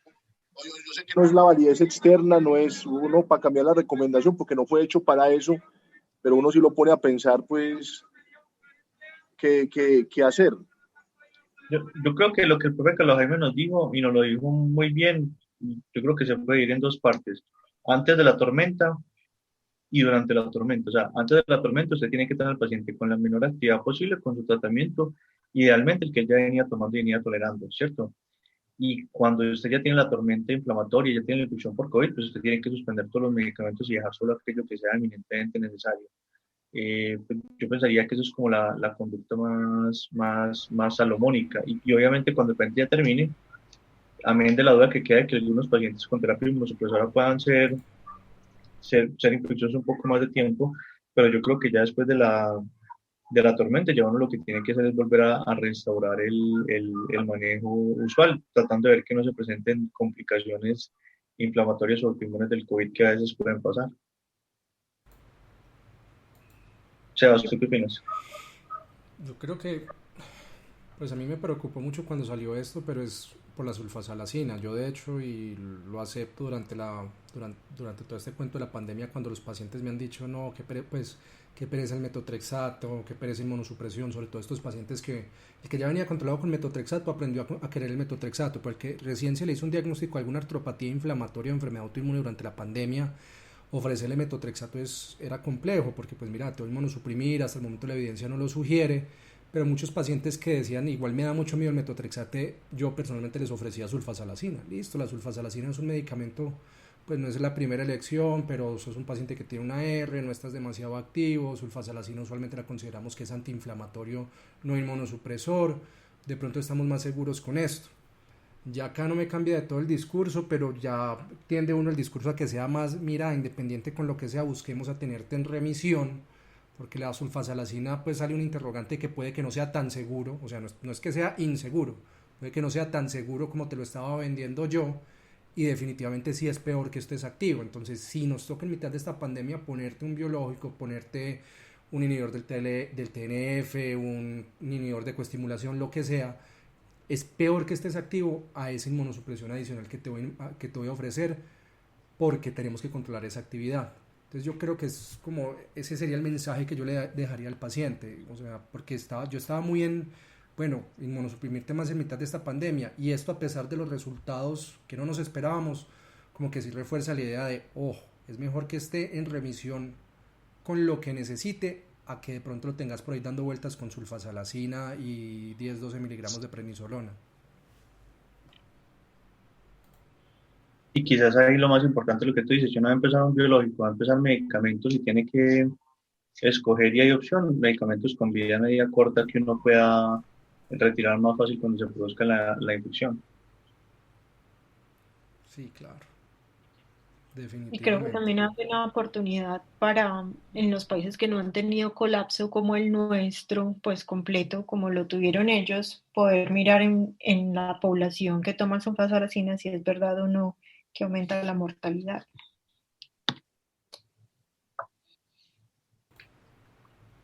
Yo sé que no es la validez externa, no es uno para cambiar la recomendación, porque no fue hecho para eso, pero uno sí lo pone a pensar, pues, qué hacer. Yo creo que lo que el profe Carlos Jaime nos dijo, y nos lo dijo muy bien, yo creo que se puede ir en dos partes. Antes de la tormenta y durante la tormenta. O sea, antes de la tormenta usted tiene que tener al paciente con la menor actividad posible, con su tratamiento, idealmente el que ya venía tomando y venía tolerando, ¿cierto? Y cuando usted ya tiene la tormenta inflamatoria, ya tiene la infección por COVID, pues usted tiene que suspender todos los medicamentos y dejar solo aquello que sea eminentemente necesario. Pues yo pensaría que eso es como la conducta más salomónica. Y obviamente cuando el paciente ya termine, amén de la duda que queda de que algunos pacientes con terapia inmunosupresora puedan ser infecciosos un poco más de tiempo, pero yo creo que ya después de la tormenta, ya uno lo que tiene que hacer es volver a restaurar el manejo usual, tratando de ver que no se presenten complicaciones inflamatorias o autoinmunes del COVID que a veces pueden pasar. Sebas, ¿tú qué opinas? Yo creo que, pues a mí me preocupó mucho cuando salió esto, pero es por la sulfasalacina. Yo de hecho, y lo acepto durante todo este cuento de la pandemia, cuando los pacientes me han dicho, no, que pereza el metotrexato, que pereza inmunosupresión, sobre todo estos pacientes el que ya venía controlado con metotrexato aprendió a querer el metotrexato, pero el que recién se le hizo un diagnóstico de alguna artropatía inflamatoria o enfermedad autoinmune durante la pandemia, ofrecerle metotrexato era complejo, porque pues mira, te voy a inmunosuprimir, hasta el momento la evidencia no lo sugiere, pero muchos pacientes que decían, igual me da mucho miedo el metotrexate, yo personalmente les ofrecía sulfasalacina. Listo, la sulfasalacina es un medicamento, pues no es la primera elección, pero sos un paciente que tiene una R, no estás demasiado activo, sulfasalacina usualmente la consideramos que es antiinflamatorio, no inmunosupresor, de pronto estamos más seguros con esto. Ya acá no me cambia de todo el discurso, pero ya tiende uno el discurso a que sea más, mira, independiente con lo que sea, busquemos a tenerte en remisión, porque la sulfasalacina pues sale un interrogante que puede que no sea tan seguro, o sea, no es que sea inseguro, puede que no sea tan seguro como te lo estaba vendiendo yo, y definitivamente sí es peor que estés activo. Entonces, si nos toca en mitad de esta pandemia ponerte un biológico, ponerte un inhibidor del TNF, un inhibidor de coestimulación, lo que sea, es peor que estés activo a esa inmunosupresión adicional que te voy a ofrecer, porque tenemos que controlar esa actividad. Entonces yo creo que es como, ese sería el mensaje que yo le dejaría al paciente, o sea, porque yo estaba muy bueno, inmunosuprimirte más en mitad de esta pandemia, y esto a pesar de los resultados que no nos esperábamos, como que sí refuerza la idea de, es mejor que esté en remisión con lo que necesite, a que de pronto lo tengas por ahí dando vueltas con sulfasalacina y 10-12 miligramos de prednisolona. Y quizás ahí lo más importante, lo que tú dices, si uno va a empezar un biológico, va a empezar medicamentos y tiene que escoger, y hay opción, medicamentos con vida media corta que uno pueda retirar más fácil cuando se produzca la infección. Sí, claro. Y creo que Definitivamente. también hay una oportunidad para, en los países que no han tenido colapso como el nuestro, pues completo, como lo tuvieron ellos, poder mirar en la población que toma sulfasalacina si es verdad o no que aumenta la mortalidad.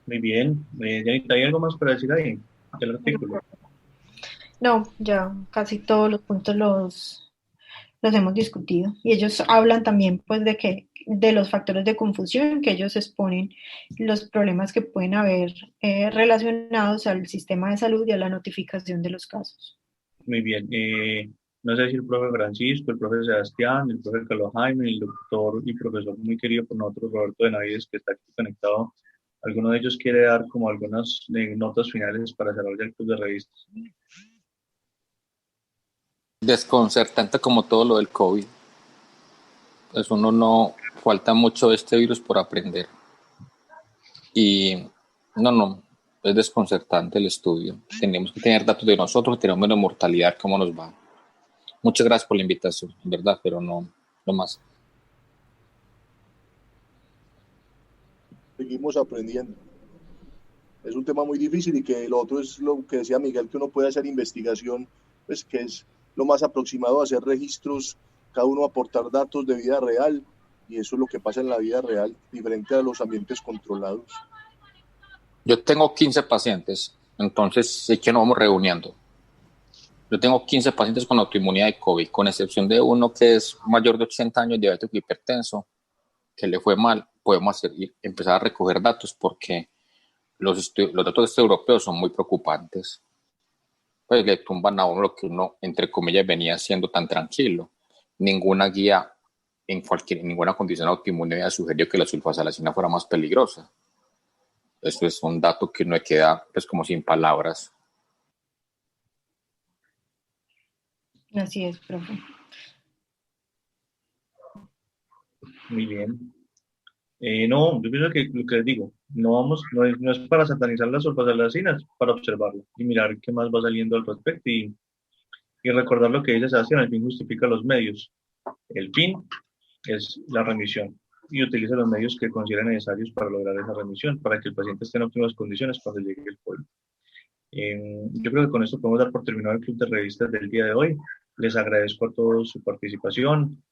Muy bien. Janita, ¿hay algo más para decir ahí del artículo? No, ya casi todos los puntos los hemos discutido. Y ellos hablan también pues de los factores de confusión que ellos exponen, los problemas que pueden haber relacionados al sistema de salud y a la notificación de los casos. Muy bien. No sé si el profe Francisco, el profe Sebastián, el profe Carlos Jaime, el doctor y profesor muy querido por nosotros, Roberto Benavides, que está aquí conectado, alguno de ellos quiere dar como algunas notas finales para cerrar ya el club de revistas. Desconcertante como todo lo del COVID. Pues uno no, falta mucho de este virus por aprender. Y no, es desconcertante el estudio. Tenemos que tener datos de nosotros, tenemos menos mortalidad, cómo nos va. Muchas gracias por la invitación, en verdad, pero no más. Seguimos aprendiendo. Es un tema muy difícil y que lo otro es lo que decía Miguel, que uno puede hacer investigación, pues que es lo más aproximado a hacer registros, cada uno aportar datos de vida real, y eso es lo que pasa en la vida real, diferente a los ambientes controlados. Yo tengo 15 pacientes, entonces sí que nos vamos reuniendo. Yo tengo 15 pacientes con autoinmunidad de COVID, con excepción de uno que es mayor de 80 años, diabético hipertenso, que le fue mal. Podemos empezar a recoger datos porque los datos europeos son muy preocupantes. Pues le tumban a uno lo que uno, entre comillas, venía siendo tan tranquilo. Ninguna guía en ninguna condición autoinmune había sugerido que la sulfasalacina fuera más peligrosa. Eso es un dato que no queda pues como sin palabras. Así es, profe. Muy bien. No, yo pienso que lo que les digo, no es para satanizar las sulfasalacinas, para observarlo y mirar qué más va saliendo al respecto y recordar lo que dice Sebastián, el fin justifica los medios. El fin es la remisión y utiliza los medios que considera necesarios para lograr esa remisión, para que el paciente esté en óptimas condiciones cuando llegue el COVID. Yo creo que con esto podemos dar por terminado el club de revistas del día de hoy. Les agradezco a todos su participación.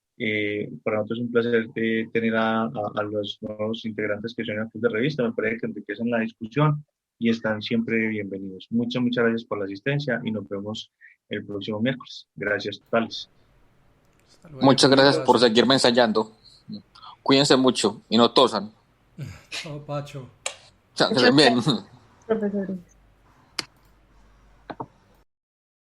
Para nosotros es un placer tener a los nuevos integrantes que son al club de revistas. Me parece que enriquecen la discusión y están siempre bienvenidos. Muchas gracias por la asistencia y nos vemos el próximo miércoles. Gracias totales. Muchas gracias por seguirme ensayando. Cuídense mucho y no tosan. Chao, Pacho. Chao, que estén bien. Profesor.